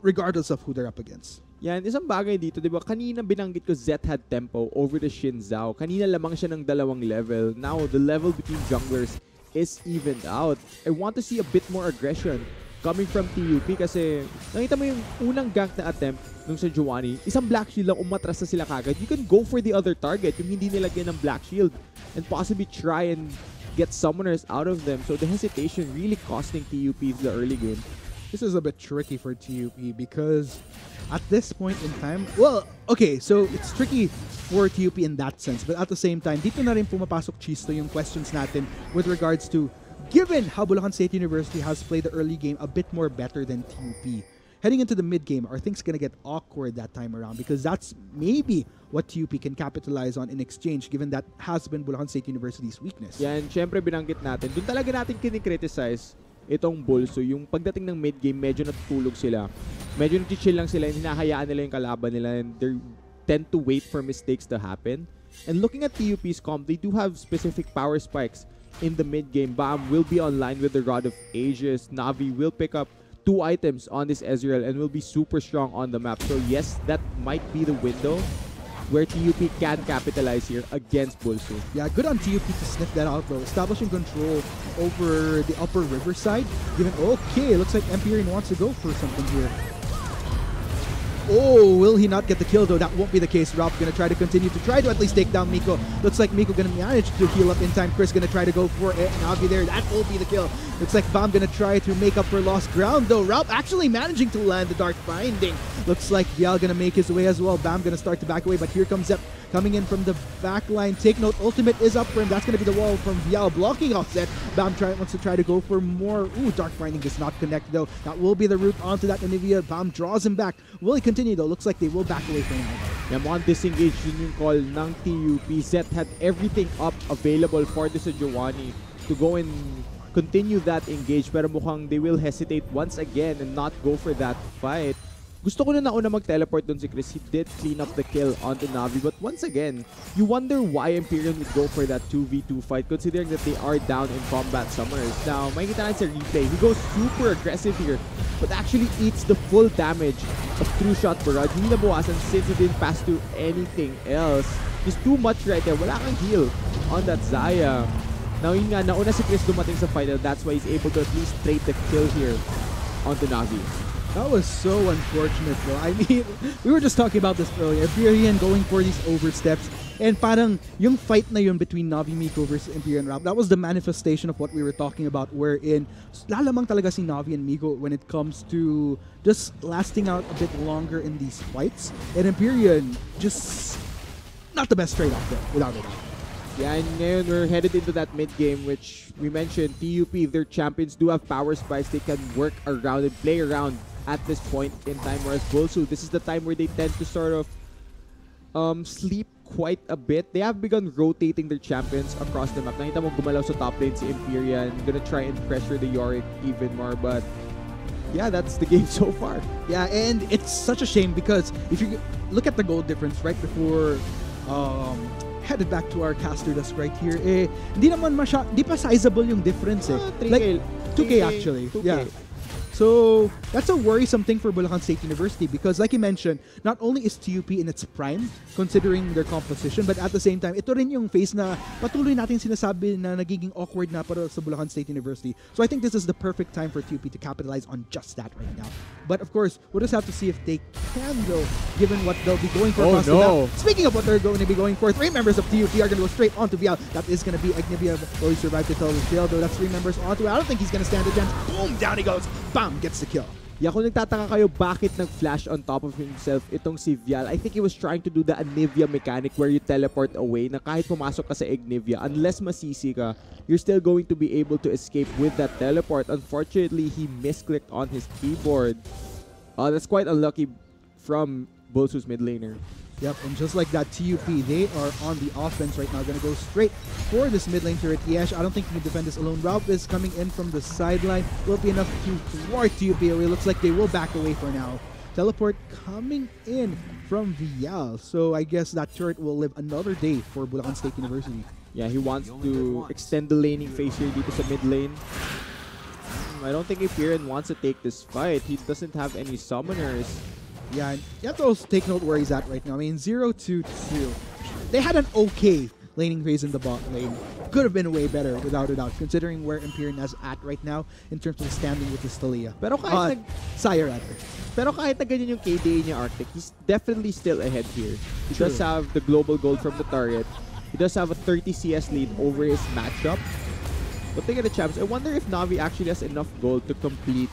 regardless of who they're up against. Yan, isang bagay dito, di ba? Kanina binanggit ko Zet had tempo over the Shin Zhao. Kanina lamang siya ng 2 level. Now, the level between junglers is evened out. I want to see a bit more aggression coming from TUP kasi nakita mo yung unang gank na attempt nung sa Giovanni, isang Black Shield lang, umatras na sila kagad. You can go for the other target, yung hindi nilagyan ng Black Shield, and possibly try and get summoners out of them. So the hesitation really costing TUP the early game. This is a bit tricky for TUP because at this point in time, well, okay, so it's tricky for TUP in that sense, but at the same time, dito na rin pumapasok Chisto yung questions natin with regards to given how Bulacan State University has played the early game a bit more better than TUP. Heading into the mid game, are things gonna get awkward that time around? Because that's maybe what TUP can capitalize on in exchange, given that has been Bulacan State University's weakness. Yan, syempre binanggit natin. Doon talaga natin kinikriticize itong BULSU. Yung pagdating ng mid game, medyo natutulog sila. Medyo nag-chill lang sila, hinahayaan nila yung kalaban nila, and they tend to wait for mistakes to happen. And looking at TUP's comp, they do have specific power spikes in the mid game. Bam will be online with the Rod of Ages. Navi will pick up 2 items on this Ezreal and will be super strong on the map. So yes, that might be the window where TUP can capitalize here against BULSU. Yeah, good on TUP to sniff that out though. Establishing control over the upper riverside. Given, okay, looks like Empyrean wants to go for something here. Oh, will he not get the kill though? That won't be the case. Ralph gonna try to continue to at least take down Miko. Looks like Miko gonna manage to heal up in time. Chris gonna try to go for it. Navi there. That will be the kill. Looks like Bam gonna try to make up for lost ground though. Ralph actually managing to land the Dark Binding. Looks like Vial gonna make his way as well. Bam gonna start to back away, but here comes Zep coming in from the back line. Take note, ultimate is up for him. That's gonna be the wall from Vial blocking off Zep. Bam wants to try to go for more. Ooh, Dark Binding does not connect though. That will be the route onto that Anivia. Bam draws him back. Will he continue though? Looks like they will back away for now. Yan, mukhang disengage yun yung call ng TUP. Zet had everything up available for the Sejuani to go and continue that engage, pero mukhang they will hesitate once again and not go for that fight. Gusto ko na nauna mag-teleport doon si Chris. He did clean up the kill onto Navi, but once again, you wonder why Empyrean would go for that 2v2 fight considering that they are down in combat summoners. Now, makikita natin sa replay, he goes super aggressive here, but actually eats the full damage of True Shot Barrage. Hindi nabawasan since he didn't pass to anything else. Just too much right there. Wala kang heal on that Xayah. Now, yun nga, nauna si Chris dumating sa final. That's why he's able to at least trade the kill here onto Navi. That was so unfortunate though. I mean, we were just talking about this earlier. Empyrean going for these oversteps. And parang yung fight na yun between Navi Miko versus Empyrean Rap, that was the manifestation of what we were talking about, wherein lalamang talaga si Navi and Miko when it comes to just lasting out a bit longer in these fights. And Empyrean, just not the best trade-off there, without a doubt. Yeah, and ngayon we're headed into that mid-game, which we mentioned, TUP, their champions do have power spikes. They can work around and play around at this point in time, whereas BULSU, this is the time where they tend to sort of sleep quite a bit. They have begun rotating their champions across the map. Nakita mo gumalaw sa top lane si Imperial, gonna try and pressure the Yorick even more, but yeah, that's the game so far. Yeah, and it's such a shame because if you look at the goal difference right before headed back to our caster desk right here, di pa sizable yung difference eh. 3K. Like 2K actually. 2K. Yeah. So that's a worrisome thing for Bulacan State University because like you mentioned, not only is TUP in its prime considering their composition, but at the same time, ito rin yung phase na patuloy natin sinasabi na nagiging awkward na para sa Bulacan State University. So I think this is the perfect time for TUP to capitalize on just that right now. But of course, we'll just have to see if they can though, given what they'll be going for across the map. Speaking of what they're going to be going for, 3 members of TUP are going to go straight onto Vial. That is going to be Ignivia. Will he survive to tell his jail though? That's 3 members onto it. I don't think he's going to stand a chance. Boom! Down he goes. Bam! Gets the kill. Yeah, kung nagtataka kayo bakit nag-flash on top of himself itong si Vial, I think he was trying to do the Ignivia mechanic where you teleport away na kahit pumasok ka sa Ignivia, unless masisi ka, you're still going to be able to escape with that teleport. Unfortunately, he misclicked on his keyboard. That's quite unlucky from BULSU's mid laner. Yep, and just like that, TUP, they are on the offense right now. Going to go straight for this mid lane turret. Yesh, I don't think he can defend this alone. Ralph is coming in from the sideline. Will it be enough to thwart TUP away? Looks like they will back away for now. Teleport coming in from Vial. So I guess that turret will live another day for Bulacan State University. Yeah, he wants to extend the laning phase here dito sa mid lane. I don't think Imperial wants to take this fight. He doesn't have any summoners. Yeah, you have to also take note where he's at right now. I mean, 0-2-2. They had an okay laning phase in the bot lane. Could have been way better, without a doubt, considering where Imperial is at right now in terms of standing with his Talia. Pero kahit Sire rather. Pero kahit na ganyan yung KDA niya, Arctic, he's definitely still ahead here. He True. does have the global gold from the turret. He does have a 30 CS lead over his matchup. But they get a chance. I wonder if Navi actually has enough gold to complete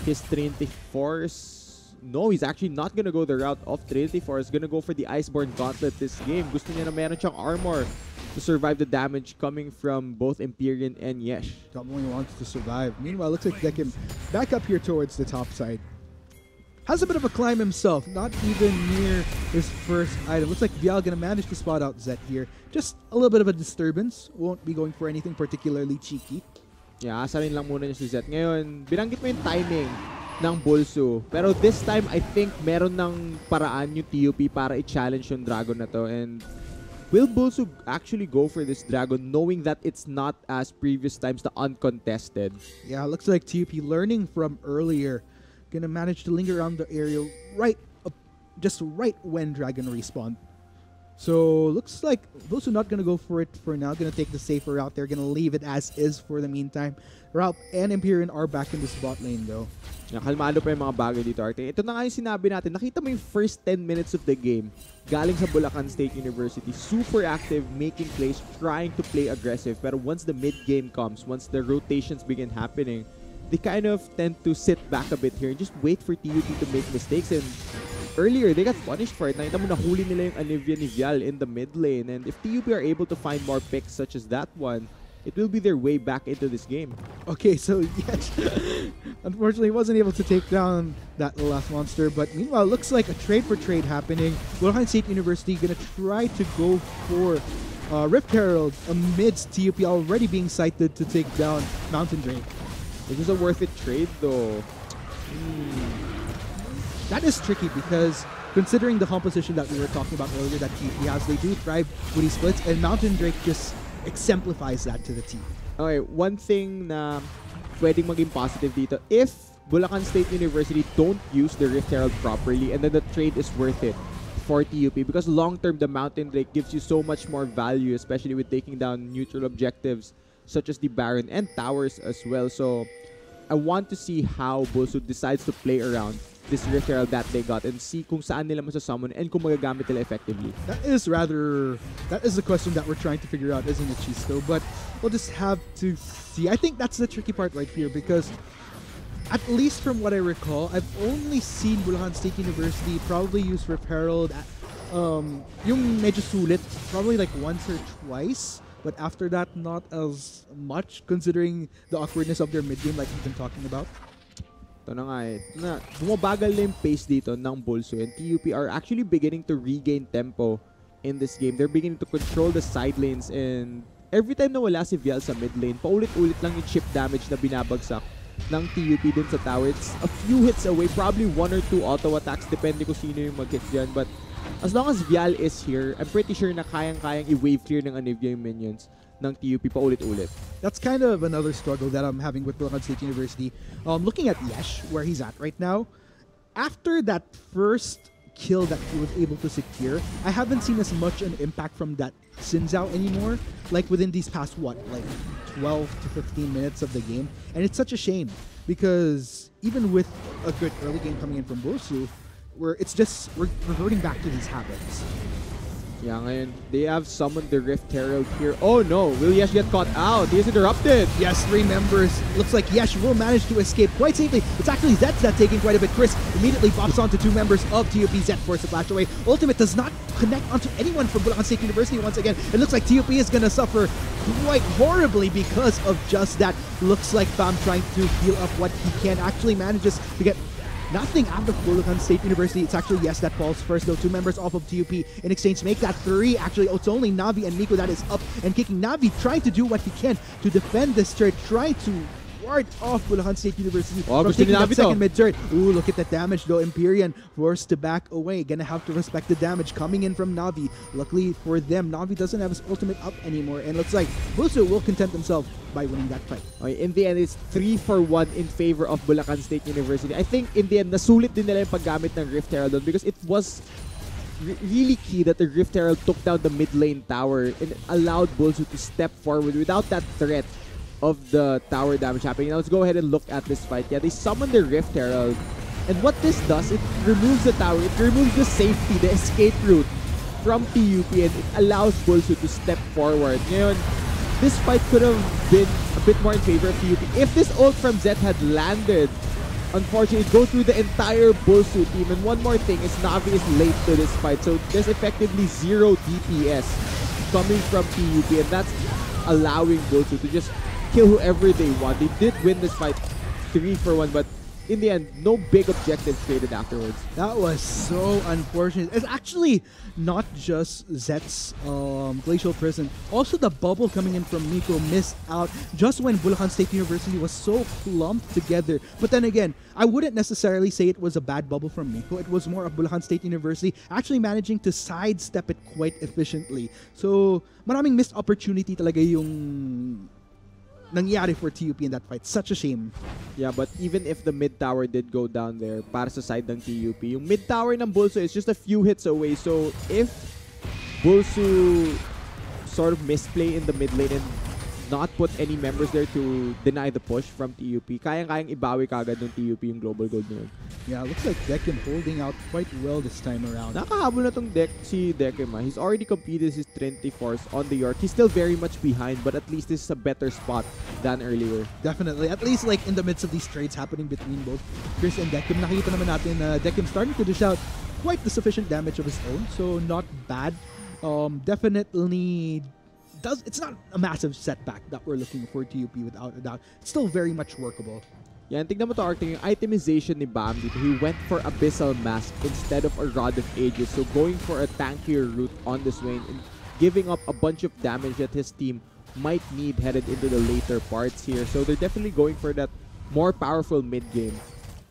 his Trinity Force. No, he's actually not gonna go the route of Trinity Force. He's gonna go for the Iceborne Gauntlet this game. Gusto niya na meron siyang armor to survive the damage coming from both Empyrean and Yesh. Definitely wants to survive. Meanwhile, looks like Dekim back up here towards the top side. Has a bit of a climb himself, not even near his first item. Looks like Vial gonna manage to spot out Zet here. Just a little bit of a disturbance. Won't be going for anything particularly cheeky. Yeah, asarin lang muna niya si Zet. Ngayon, binanggit mo yung timing ng BULSU. Pero this time, I think meron ng paraan yung TUP para i-challenge yung Dragon na to. And will BULSU actually go for this Dragon knowing that it's not as previous times the uncontested? Yeah, looks like TUP learning from earlier. Gonna manage to linger around the area just right when Dragon respawned. So looks like BULSU not gonna go for it for now. Gonna take the safer route. They're gonna leave it as is for the meantime. Ralph and Imperial are back in this bot lane though. Yeah, kalmado pa yung mga bagay dito, Arte. Ito na nga yung sinabi natin. Nakita mo yung first 10 minutes of the game galing sa Bulacan State University. Super active, making plays, trying to play aggressive. Pero once the mid-game comes, once the rotations begin happening, they kind of tend to sit back a bit here and just wait for TUP to make mistakes. And earlier, they got punished for it. Nakita mo, nahuli nila yung Ignivia ni Vial in the mid lane. And if TUP are able to find more picks such as that one, it will be their way back into this game. Okay, so yes, unfortunately wasn't able to take down that last monster, but meanwhile looks like a trade for trade happening. Bulacan State University gonna try to go for Rift Herald amidst TUP already being sighted to take down Mountain Drake. This is a worth it trade though. That is tricky because considering the composition that we were talking about earlier that TUP has, they do thrive with these splits, and Mountain Drake just exemplifies that to the team. Okay, one thing na pwedeng maging positive dito, if Bulacan State University don't use the Rift Herald properly and then the trade is worth it for TUP because long-term the Mountain Drake gives you so much more value, especially with taking down neutral objectives such as the Baron and towers as well. So I want to see how BULSU decides to play around this Rift Herald that they got and see kung saan nila masasummon and kung magagamit nila effectively. That is the question that we're trying to figure out, isn't it, Chisto? But we'll just have to see. I think that's the tricky part right here because at least from what I recall, I've only seen Bulacan State University probably use Rift Herald at, yung medyo sulit, probably like once or twice. But after that, not as much considering the awkwardness of their mid game like we've been talking about. Ito na nga eh. Bumabagal na yung pace dito ng BULSU, and TUP are actually beginning to regain tempo in this game. They're beginning to control the side lanes, and every time na wala si Vial sa mid lane, paulit-ulit lang yung chip damage na binabagsak ng TUP dun sa tower. It's a few hits away, probably 1 or 2 auto attacks, depende kung sino yung mag-hit dyan. But as long as Vial is here, I'm pretty sure na kayang-kayang i-wave clear ng Anivia yung minions ng TUP paulit-ulit. That's kind of another struggle that I'm having with Bulacan State University. Looking at Yesh, where he's at right now, after that first kill that he was able to secure, I haven't seen as much an impact from that Sinzao anymore, like within these past, what, like 12 to 15 minutes of the game. And it's such a shame, because even with a good early game coming in from BULSU, we're reverting back to these habits. Yeah, ngayon, they have summoned the Rift Herald here. Oh no, will Yesh get caught out? He is interrupted. Yes, 3 members. Looks like Yesh will manage to escape quite safely. It's actually Zets that's taking quite a bit. Chris immediately bops onto 2 members of TUP. Zet forced to flash away. Ultimate does not connect onto anyone from Bulacan State University once again. It looks like TUP is going to suffer quite horribly because of just that. Looks like Bam trying to heal up what he can. Actually manages to get nothing out of Bulacan State University. It's actually Yes that falls first, though. 2 members off of TUP in exchange make that 3. Actually, it's only Navi and Miko that is up and kicking. Navi trying to do what he can to defend this turret, trying to ward off Bulacan State University from taking that second mid turret. Ooh, look at the damage, though. Empyrean forced to back away. Gonna have to respect the damage coming in from Navi. Luckily for them, Navi doesn't have his ultimate up anymore, and looks like BULSU will content themselves by winning that fight. Okay, in the end, it's 3-for-1 in favor of Bulacan State University. I think in the end, nasulit din nila yung paggamit ng Rift Herald doon, because it was really key that the Rift Herald took down the mid lane tower and allowed BULSU to step forward without that threat of the tower damage happening. Now let's go ahead and look at this fight. Yeah, they summoned the Rift Herald, and what this does, it removes the tower, it removes the safety, the escape route from TUP, and it allows BULSU to step forward. Ngayon, this fight could have been a bit more in favor of TUP if this ult from Zet had landed. Unfortunately, it goes through the entire BULSU team. And one more thing is Navi is late to this fight, so there's effectively 0 DPS coming from TUP, and that's allowing BULSU to just kill whoever they want. They did win this fight 3-for-1, but in the end, no big objectives created afterwards. That was so unfortunate. It's actually not just Zet's Glacial Prison. Also, the bubble coming in from Miko missed out just when Bulacan State University was so clumped together. But then again, I wouldn't necessarily say it was a bad bubble from Miko. It was more of Bulacan State University actually managing to sidestep it quite efficiently. So, maraming missed opportunity talaga yung nangyari for TUP in that fight. Such a shame. Yeah, but even if the mid tower did go down there para sa side ng TUP, yung mid tower ng BULSU is just a few hits away. So if BULSU sort of misplay in the mid lane and not put any members there to deny the push from TUP, kayang-kayang ibawi kagad ng TUP yung global gold na yun. Yeah, looks like Dekim holding out quite well this time around. Nakahabol na tong si Dekim. He's already completed his 24s on the York. He's still very much behind, but at least this is a better spot than earlier. Definitely. At least like in the midst of these trades happening between both Chris and Dekim, nakikita naman natin na Dekim starting to dish out quite the sufficient damage of his own, so not bad. Definitely it's not a massive setback that we're looking for TUP without a doubt. It's still very much workable. Yan, tignan mo to, Arctic, yung itemization ni Bam dito. He went for Abyssal Mask instead of a Rod of Ages. So going for a tankier route on this lane and giving up a bunch of damage that his team might need headed into the later parts here. So they're definitely going for that more powerful mid-game.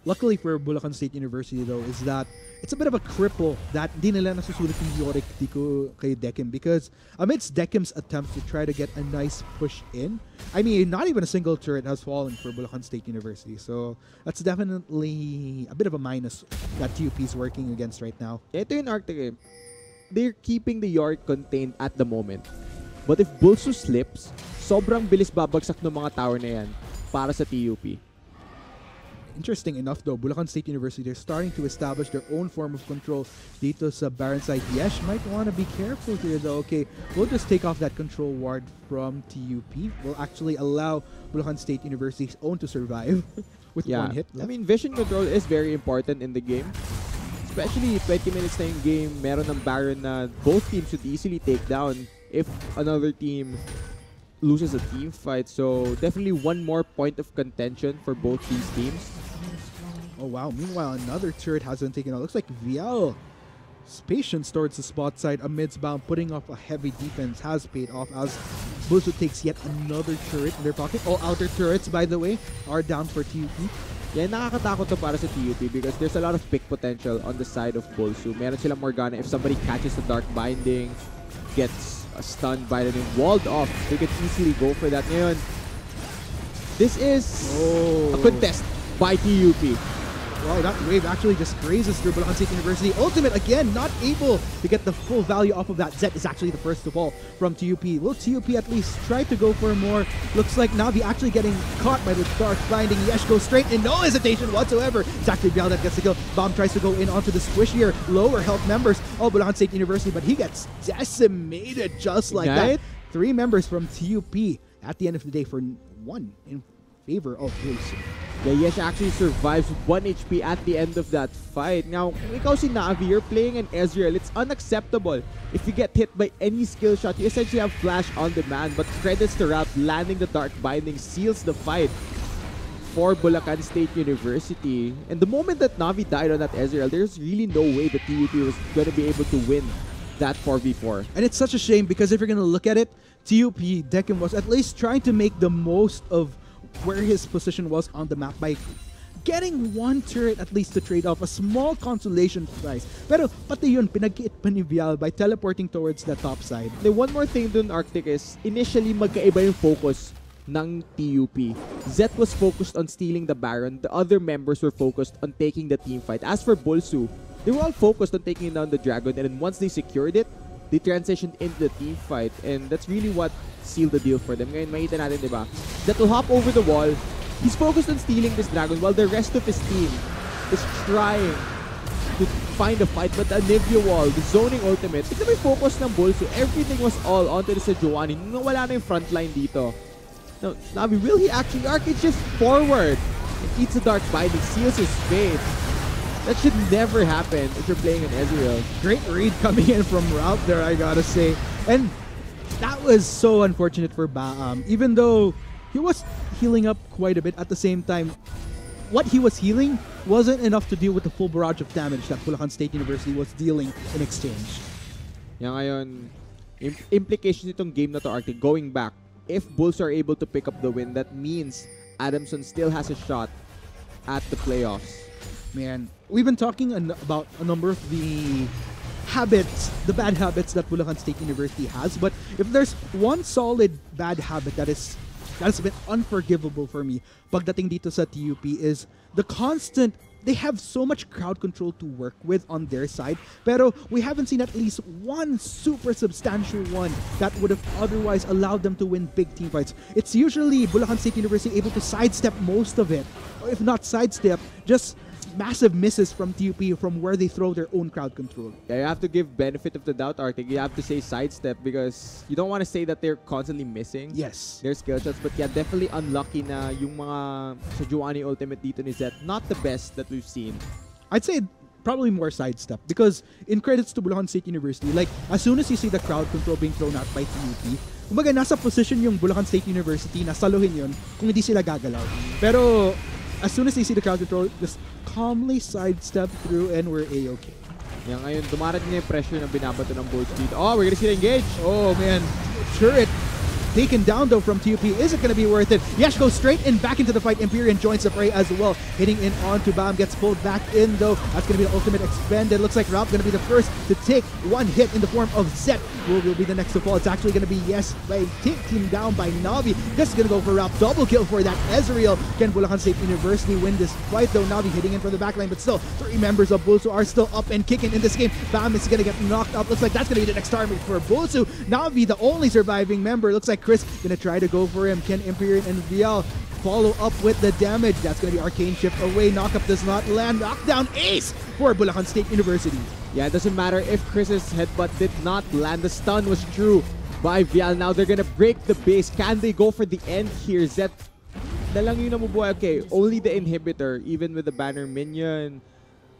Luckily for Bulacan State University, though, is that it's a bit of a cripple that di nila nasusulit yung Yorick dito kay Dekim, because amidst Dekim's attempts to try to get a nice push in, I mean, not even a single turret has fallen for Bulacan State University. So that's definitely a bit of a minus that TUP is working against right now. Ito yung Arctic eh. They're keeping the Yorick contained at the moment. But if BULSU slips, sobrang bilis babagsak ng mga tower na yan para sa TUP. Interesting enough, though, Bulacan State University, they're starting to establish their own form of control dito sa Baron side. Yesh might want to be careful here, though. Okay, we'll just take off that control ward from TUP. We'll actually allow Bulacan State University's own to survive with one hit left. I mean, vision control is very important in the game. Especially 20 minutes na yung game, meron ng Baron na both teams should easily take down if another team loses a team fight. So definitely one more point of contention for both these teams. Oh wow, meanwhile another turret has been taken out. Looks like Vial's patience towards the spot side amidst Baum putting up a heavy defense has paid off as BULSU takes yet another turret in their pocket. All outer turrets, by the way, are down for TUP. Yeah, nakakatakot to para sa TUP because there's a lot of pick potential on the side of BULSU. Meron silang Morgana. If somebody catches the Dark Binding, gets stunned by it and walled off, they could easily go for that. Ngayon, this is a contest by TUP. Wow, that wave actually just grazes through Bulacan State University. Ultimate, again, not able to get the full value off of that. Zet is actually the first to fall from TUP. Will TUP at least try to go for more? Looks like Navi actually getting caught by the Dark Blinding. Yesh goes straight in, no hesitation whatsoever. It's actually Bial that gets the kill. Bomb tries to go in onto the squishier, lower health members of Bulacan State University, but he gets decimated just like that. 3 members from TUP at the end of the day for 1 in favor of BULSU. Yeah, Yesh actually survives 1 HP at the end of that fight. Now, kung ikaw si Navi, you're playing an Ezreal. It's unacceptable. If you get hit by any skill shot, you essentially have flash on demand. But credits to Ralph, landing the Dark Binding seals the fight for Bulacan State University. And the moment that Navi died on that Ezreal, there's really no way that TUP was going to be able to win that 4v4. And it's such a shame because if you're going to look at it, TUP, Dekim was at least trying to make the most of where his position was on the map by getting 1 turret at least to trade off a small consolation prize. Pero pati yun, pinag-hit pa ni Vial by teleporting towards the top side. The one more thing dun, Arctic, is initially magkaiba yung focus ng TUP. Zet was focused on stealing the Baron. The other members were focused on taking the team fight. As for BULSU, they were all focused on taking down the Dragon, and then once they secured it, they transitioned into the team fight, and that's really what sealed the deal for them. Ngayon, makita natin, diba? That will hop over the wall. He's focused on stealing this Dragon while the rest of his team is trying to find a fight. But the Anivia wall, the zoning ultimate, ito may focus ng BULSU. Everything was all onto the Sejuani. Nawala na yung frontline dito. Now, Navi, will he actually arcade shift forward? And eats the Dark Binding, seals his fate. That should never happen if you're playing an Ezreal. Great read coming in from Ralph there, I gotta say. And that was so unfortunate for Baam. Even though he was healing up quite a bit, at the same time, what he was healing wasn't enough to deal with the full barrage of damage that Bulacan State University was dealing in exchange. Yan ngayon, implications itong game na to, Arctic, going back. If Bulls are able to pick up the win, that means Adamson still has a shot at the playoffs. Man, we've been talking about a number of the habits, the bad habits that Bulacan State University has, but if there's one solid bad habit that has been unforgivable for me pagdating dito sa TUP is the constant, they have so much crowd control to work with on their side, pero we haven't seen at least one super substantial one that would have otherwise allowed them to win big team fights. It's usually Bulacan State University able to sidestep most of it, or if not sidestep, just massive misses from TUP from where they throw their own crowd control. Yeah, you have to give benefit of the doubt, Arctic. You have to say sidestep because you don't want to say that they're constantly missing their skill shots. But yeah, definitely unlucky na yung mga Sejuani ultimate dito ni Zet. Not the best that we've seen. I'd say probably more sidestep because in credits to Bulacan State University, like as soon as you see the crowd control being thrown out by TUP, kumbaga nasa position yung Bulacan State University na saluhin yun kung hindi sila gagalaw. Pero as soon as they see the crowd control, just calmly sidestep through and we're A-okay. Yan ngayon, dumarating na yung pressure na binabato ng Bulls dito. Oh, we're gonna see the engage. Oh man, turret taken down though from TUP. Is it going to be worth it? Yesh goes straight in back into the fight. Empyrean joins the fray as well. Hitting in onto Bam. Gets pulled back in though. That's going to be the ultimate expended. Looks like Ralph going to be the first to take one hit in the form of Zet. Who will be the next to fall? It's actually going to be Yes by taken down by Navi. This is going to go for Ralph. Double kill for that Ezreal. Can Bulacan State University win this fight though? Navi hitting in from the backline, but still 3 members of BULSU are still up and kicking in this game. Bam is going to get knocked up. Looks like that's going to be the next target for BULSU. Navi, the only surviving member. Looks like Chris going to try to go for him. Can Empyrean and Vial follow up with the damage? That's going to be Arcane Shift away. Knockup does not land. Knockdown ace for Bulacan State University. Yeah, it doesn't matter if Chris's headbutt did not land. The stun was true by Vial. Now they're going to break the base. Can they go for the end here? Zet na lang yung namubuhay. Okay, only the inhibitor, even with the banner minion.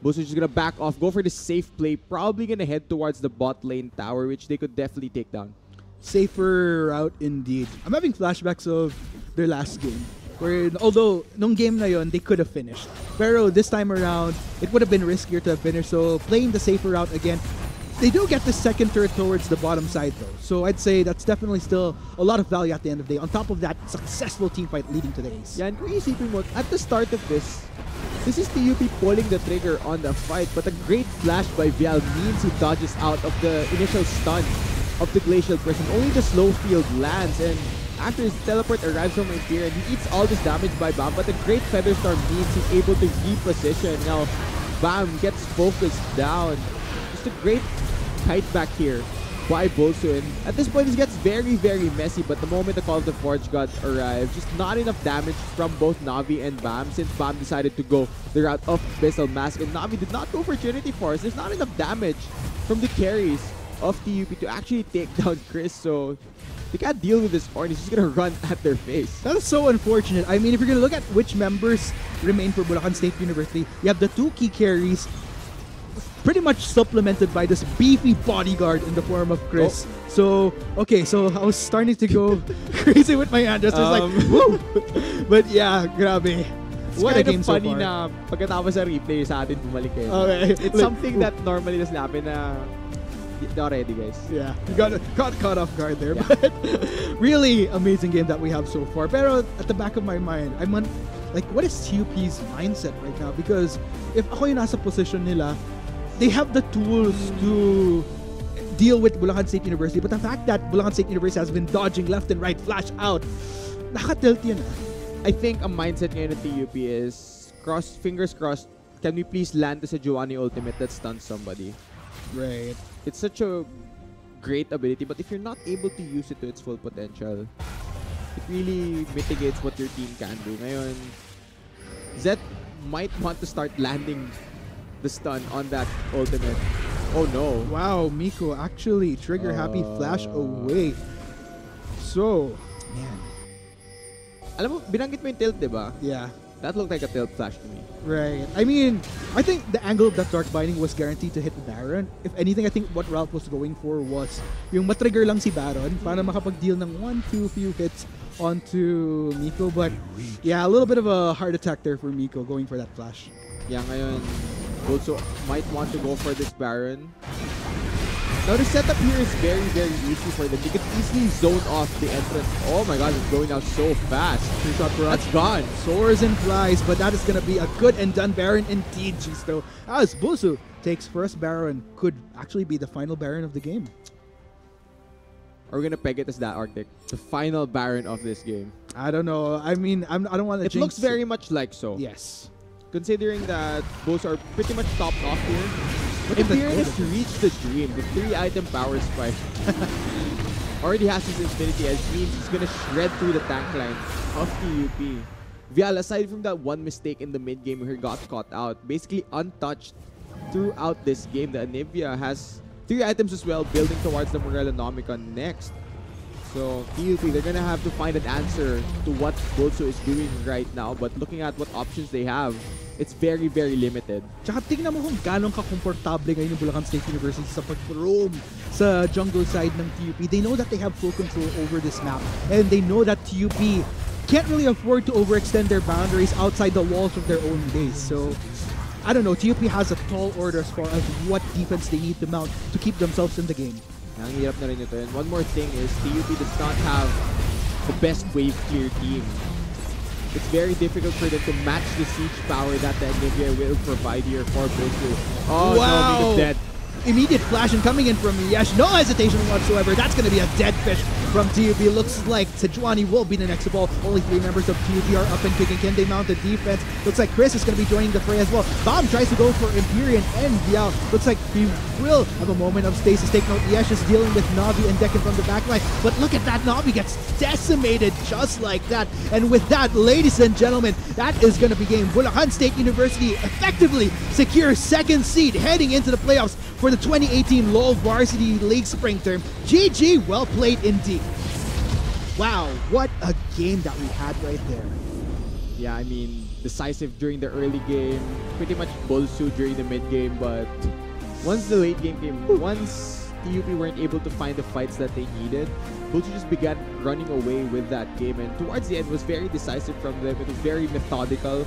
BULSU is going to back off, go for the safe play. Probably going to head towards the bot lane tower, which they could definitely take down. Safer route indeed. I'm having flashbacks of their last game. Where, although, nung game na yon, they could have finished. Pero this time around, it would have been riskier to have finished. So playing the safer route again. They do get the second turret towards the bottom side though. So I'd say that's definitely still a lot of value at the end of the day. On top of that successful team fight leading to the ace. Yeah, and kung isipin mo, at the start of this is TUP pulling the trigger on the fight, but a great flash by Vial means he dodges out of the initial stun of the Glacial Prison. Only the slow field lands, and after his teleport arrives from Imperial, he eats all this damage by Bam, but a great Feather Storm means he's able to reposition. Now, Bam gets focused down. Just a great kite back here by BULSU, and at this point it gets very, very messy, but the moment the Call of the Forge God arrives, just not enough damage from both Navi and Bam, since Bam decided to go the route of Abyssal Mask, and Navi did not go for Trinity Force. There's not enough damage from the carries of TUP to actually take down Chris, so they can't deal with this Ornn. He's just gonna run at their face. That is so unfortunate. I mean, if you're gonna look at which members remain for Bulacan State University, you have the two key carries pretty much supplemented by this beefy bodyguard in the form of Chris. So, okay, so I was starting to go crazy with my hand. Just like, woo! But yeah, grabe. It's What kind kind of funny na pagkatapos sa replay sa atin bumalik eh. Okay. It's something that normally doesn't happen na already, guys. Yeah, you got caught off guard there. Yeah. But really amazing game that we have so far. Pero at the back of my mind, I'm like, what is TUP's mindset right now? Because if ako yung nasa position nila, they have the tools to deal with Bulacan State University. But the fact that Bulacan State University has been dodging left and right, flash out, nakatilt yun. I think a mindset ngayon ng TUP is fingers crossed, can we please land to sa Giovanni ultimate that stuns somebody? Right. It's such a great ability, but if you're not able to use it to its full potential, it really mitigates what your team can do. Ngayon, Zed might want to start landing the stun on that ultimate. Oh no. Wow, Miko actually trigger happy flash away. So, man. Alam mo, binanggit mo yung tilt, diba? Yeah. That looked like a tilt flash to me. Right. I mean, I think the angle of that Dark Binding was guaranteed to hit the Baron. If anything, I think what Ralph was going for was yung matrigger lang si Baron para makapag-deal ng 1-2 few hits onto Miko. But yeah, a little bit of a heart attack there for Miko going for that flash. Yeah, ngayon, BULSU might want to go for this Baron. Now, the setup here is very, very easy for them. They can easily zone off the entrance. Oh my god, it's going out so fast. Two-shot for That's gone. Soars and flies, but that is going to be a good and done Baron indeed, Gisto. As BULSU takes first Baron, could actually be the final Baron of the game. Are we gonna peg it as that, Arctic? The final Baron of this game. I don't know. I mean, I don't want to It looks very much like so. Yes. Considering that both are pretty much topped off here. But Look at Imperial the has reached the dream. The 3-item power spike. Already has his Infinity Edge, means he's gonna shred through the tank line of TUP. Vial, aside from that one mistake in the mid game where he got caught out, basically untouched throughout this game. The Anivia has 3 items as well, building towards the Morellonomicon next. So, TUP, they're gonna have to find an answer to what BULSU is doing right now. But looking at what options they have, it's very, very limited. Tsaka tingnan mo kung gano'ng ka-komportable ngayon yung Bulacan State University sa pag-roam sa jungle side ng TUP. They know that they have full control over this map. And they know that TUP can't really afford to overextend their boundaries outside the walls of their own base. So, I don't know, TUP has a tall order as far as what defense they need to mount to keep themselves in the game. Ang hirap na rin ito. And one more thing is, TUP does not have the best wave clear team. It's very difficult for them to match the siege power that the Anivia will provide here for BULSU. Oh, wow. no, Miko's dead. Immediate flash and coming in from Yesh. No hesitation whatsoever. That's going to be a dead fish from TUP. Looks like Sejuani will be the next ball. Only 3 members of TUP are up and kicking. Can they mount the defense? Looks like Chris is going to be joining the fray as well. Bomb tries to go for Empyrean and Vial. Looks like he will have a moment of stasis. Take note, Yesh is dealing with Navi and Decken from the backline. But look at that. Navi gets decimated just like that. And with that, ladies and gentlemen, that is going to be game. Bulacan State University effectively secures 2nd seed heading into the playoffs for the 2018 LOL Varsity League Spring Term. GG, well played indeed. Wow, what a game that we had right there. Yeah, I mean, decisive during the early game, pretty much BULSU during the mid game, but once the late game came, once TUP weren't able to find the fights that they needed, BULSU just began running away with that game. And towards the end, it was very decisive from them. It was very methodical,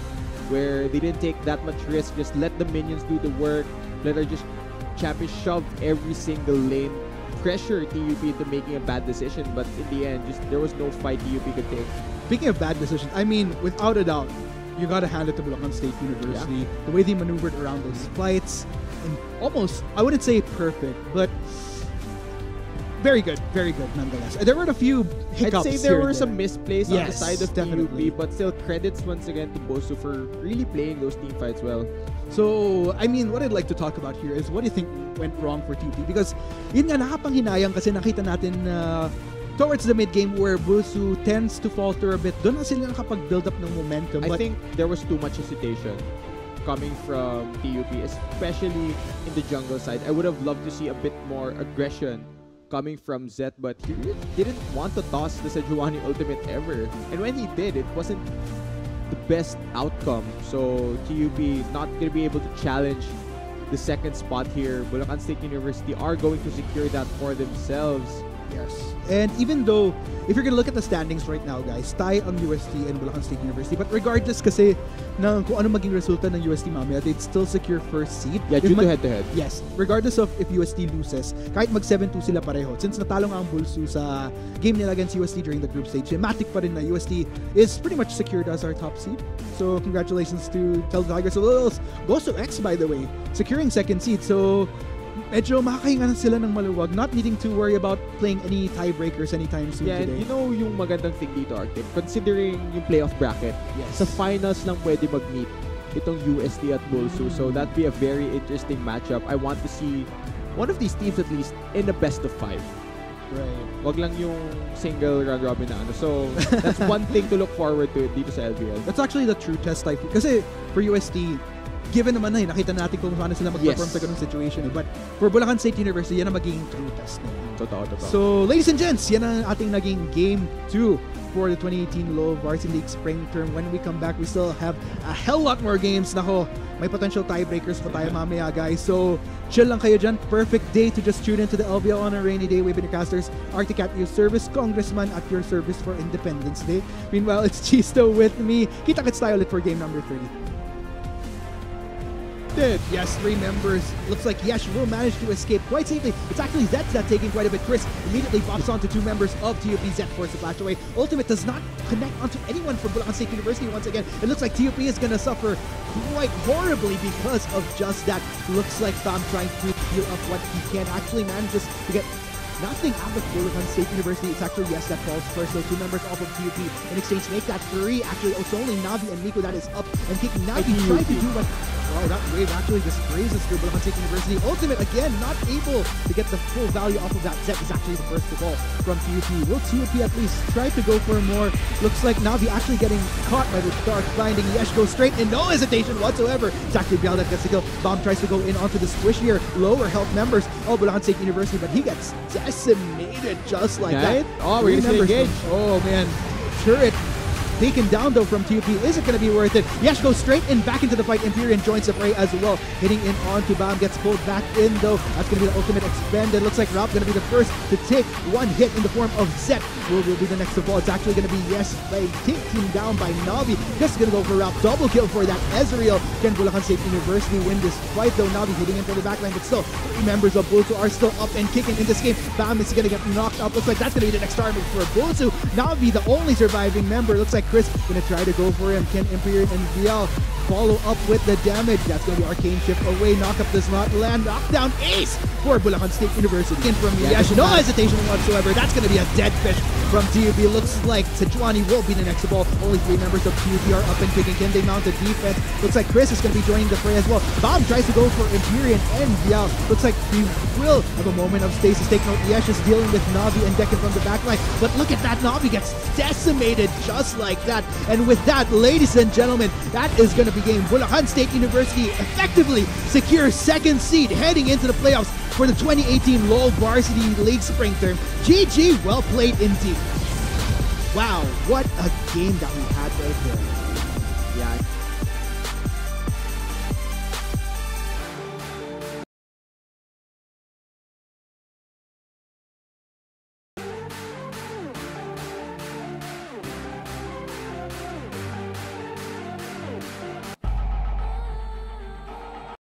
where they didn't take that much risk. Just let the minions do the work. Let her just champion shove every single lane, pressure TUP into making a bad decision. But in the end, just there was no fight TUP could take. Speaking of bad decisions, I mean, without a doubt, you gotta hand it to Bulacan State University. The way they maneuvered around those fights, and almost, I wouldn't say perfect, but very good nonetheless. There were a few hiccups. I'd say there were some misplays on the Yes, side of definitely. TUP, but still credits once again to BULSU for really playing those team fights well. So, I mean, what I'd like to talk about here is what do you think went wrong for TUP? Because yun nga, nakapanghinayang kasi nakita natin towards the mid-game where BULSU tends to falter a bit. Doon na sila nakapag-build up ng momentum. I think there was too much hesitation coming from TUP, especially in the jungle side. I would have loved to see a bit more aggression coming from Zet, but he really didn't want to toss the Sejuani ultimate ever. And when he did, it wasn't the best outcome. So TUP not going to be able to challenge the second spot here. Bulacan State University are going to secure that for themselves. Yes. And even though, if you're gonna look at the standings right now, guys, tie on UST and Bulacan State University. But regardless kasi ng kung ano maging resulta ng UST mamaya, they'd still secure first seed. Yeah, If due to mag- head-to-head. Yes. Regardless of if UST loses, kahit mag 7-2 sila pareho. Since natalo nga ang BULSU sa game nila against UST during the group stage, matic pa rin na UST is pretty much secured as our top seed. So congratulations to Tel Tigers. So goes to X, by the way, securing second seed. So medyo makakahinga na sila ng maluwag, not needing to worry about playing any tiebreakers anytime soon Yeah, and today. you know yung magandang thing dito, Arctic, considering yung playoff bracket, Yes. sa finals lang pwede mag-meet itong UST at BULSU. So that'd be a very interesting matchup. I want to see one of these teams at least in the best of 5. Right. Wag lang yung single round robin na ano. So that's one thing to look forward to dito sa LBL. That's actually the true test type. Kasi for UST, given naman na nakita natin kung paano sila mag-perform Yes. sa ganung situation. But for Bulacan State University, yan ang magiging true test nila. Totoo. So, ladies and gents, yan ang ating naging Game 2 for the 2018 LoL Varsity League Spring Term. When we come back, we still have a hell lot more games. Nako, may potential tiebreakers pa tayo mamaya, guys. So, chill lang kayo dyan. Perfect day to just tune into the LBL on a rainy day. We've been your casters, Arctic at your service, Congressman at your service for Independence Day. Meanwhile, it's Chisto with me. Kita-kits tayo ulit for game number 30. Yes, 3 members. Looks like Yesh will manage to escape quite safely. It's actually Zed that's taking quite a bit. Chris immediately pops onto 2 members of TUP. Zed forces the flash away. Ultimate does not connect onto anyone from Bulacan State University once again. It looks like TUP is going to suffer quite horribly because of just that. Looks like Tom trying to heal up what he can. Actually manages to get nothing out of Bulacan State University. It's actually Yes that falls first. So 2 members off of TUP in exchange make that 3. Actually, it's only Navi and Nico that is up and kicking. Navi trying to do what... Wow, that wave actually just grazes through Bulacan State University. Ultimate, again, not able to get the full value off of that. Zet is actually the first to fall from TUP. Will TUP at least try to go for more? Looks like Navi actually getting caught by the dark binding. Yesh goes straight and no hesitation whatsoever. It's actually Bial that gets the kill. Bomb tries to go in onto the squishier, lower health members of Bulacan State University, but he gets decimated just like that. Oh, we're Three gonna see members engage. Oh, man. Turret taken down though from TUP. Is it going to be worth it? Yesh goes straight in back into the fight. Imperium joins the fray as well. Hitting in onto Bam. Gets pulled back in though. That's going to be the ultimate expended. Looks like Rap going to be the first to take one hit in the form of Zet. Will be the next to fall. It's actually going to be Yes by taken down by Navi. Just going to go for Rap. Double kill for that Ezreal. Can Bulacan State University win this fight though? Navi hitting in from the backline, but still 3 members of BULSU are still up and kicking in this game. Bam is going to get knocked out. Looks like that's going to be the next target for BULSU. Navi, the only surviving member. Looks like Chris going to try to go for him. Can Imperium and Bial follow up with the damage? That's going to be Arcane Shift away. Knockup does not land. Knockdown ace for Bulacan State University. In from Yesh. No hesitation whatsoever. That's going to be a dead fish from TUP. Looks like Sejuani will be the next ball. Only 3 members of TUP are up and kicking. Can they mount the defense? Looks like Chris is going to be joining the fray as well. Bomb tries to go for Imperium and Bial. Looks like he will have a moment of stasis. Take note, Yesh is dealing with Navi and Decken from the backline. But look at that. Navi gets decimated just like that. And with that, ladies and gentlemen, that is going to be game. Bulacan State University effectively secures second seed heading into the playoffs for the 2018 LoL Varsity League Spring Term. GG, well played indeed. Wow, what a game that we had right there. Yeah,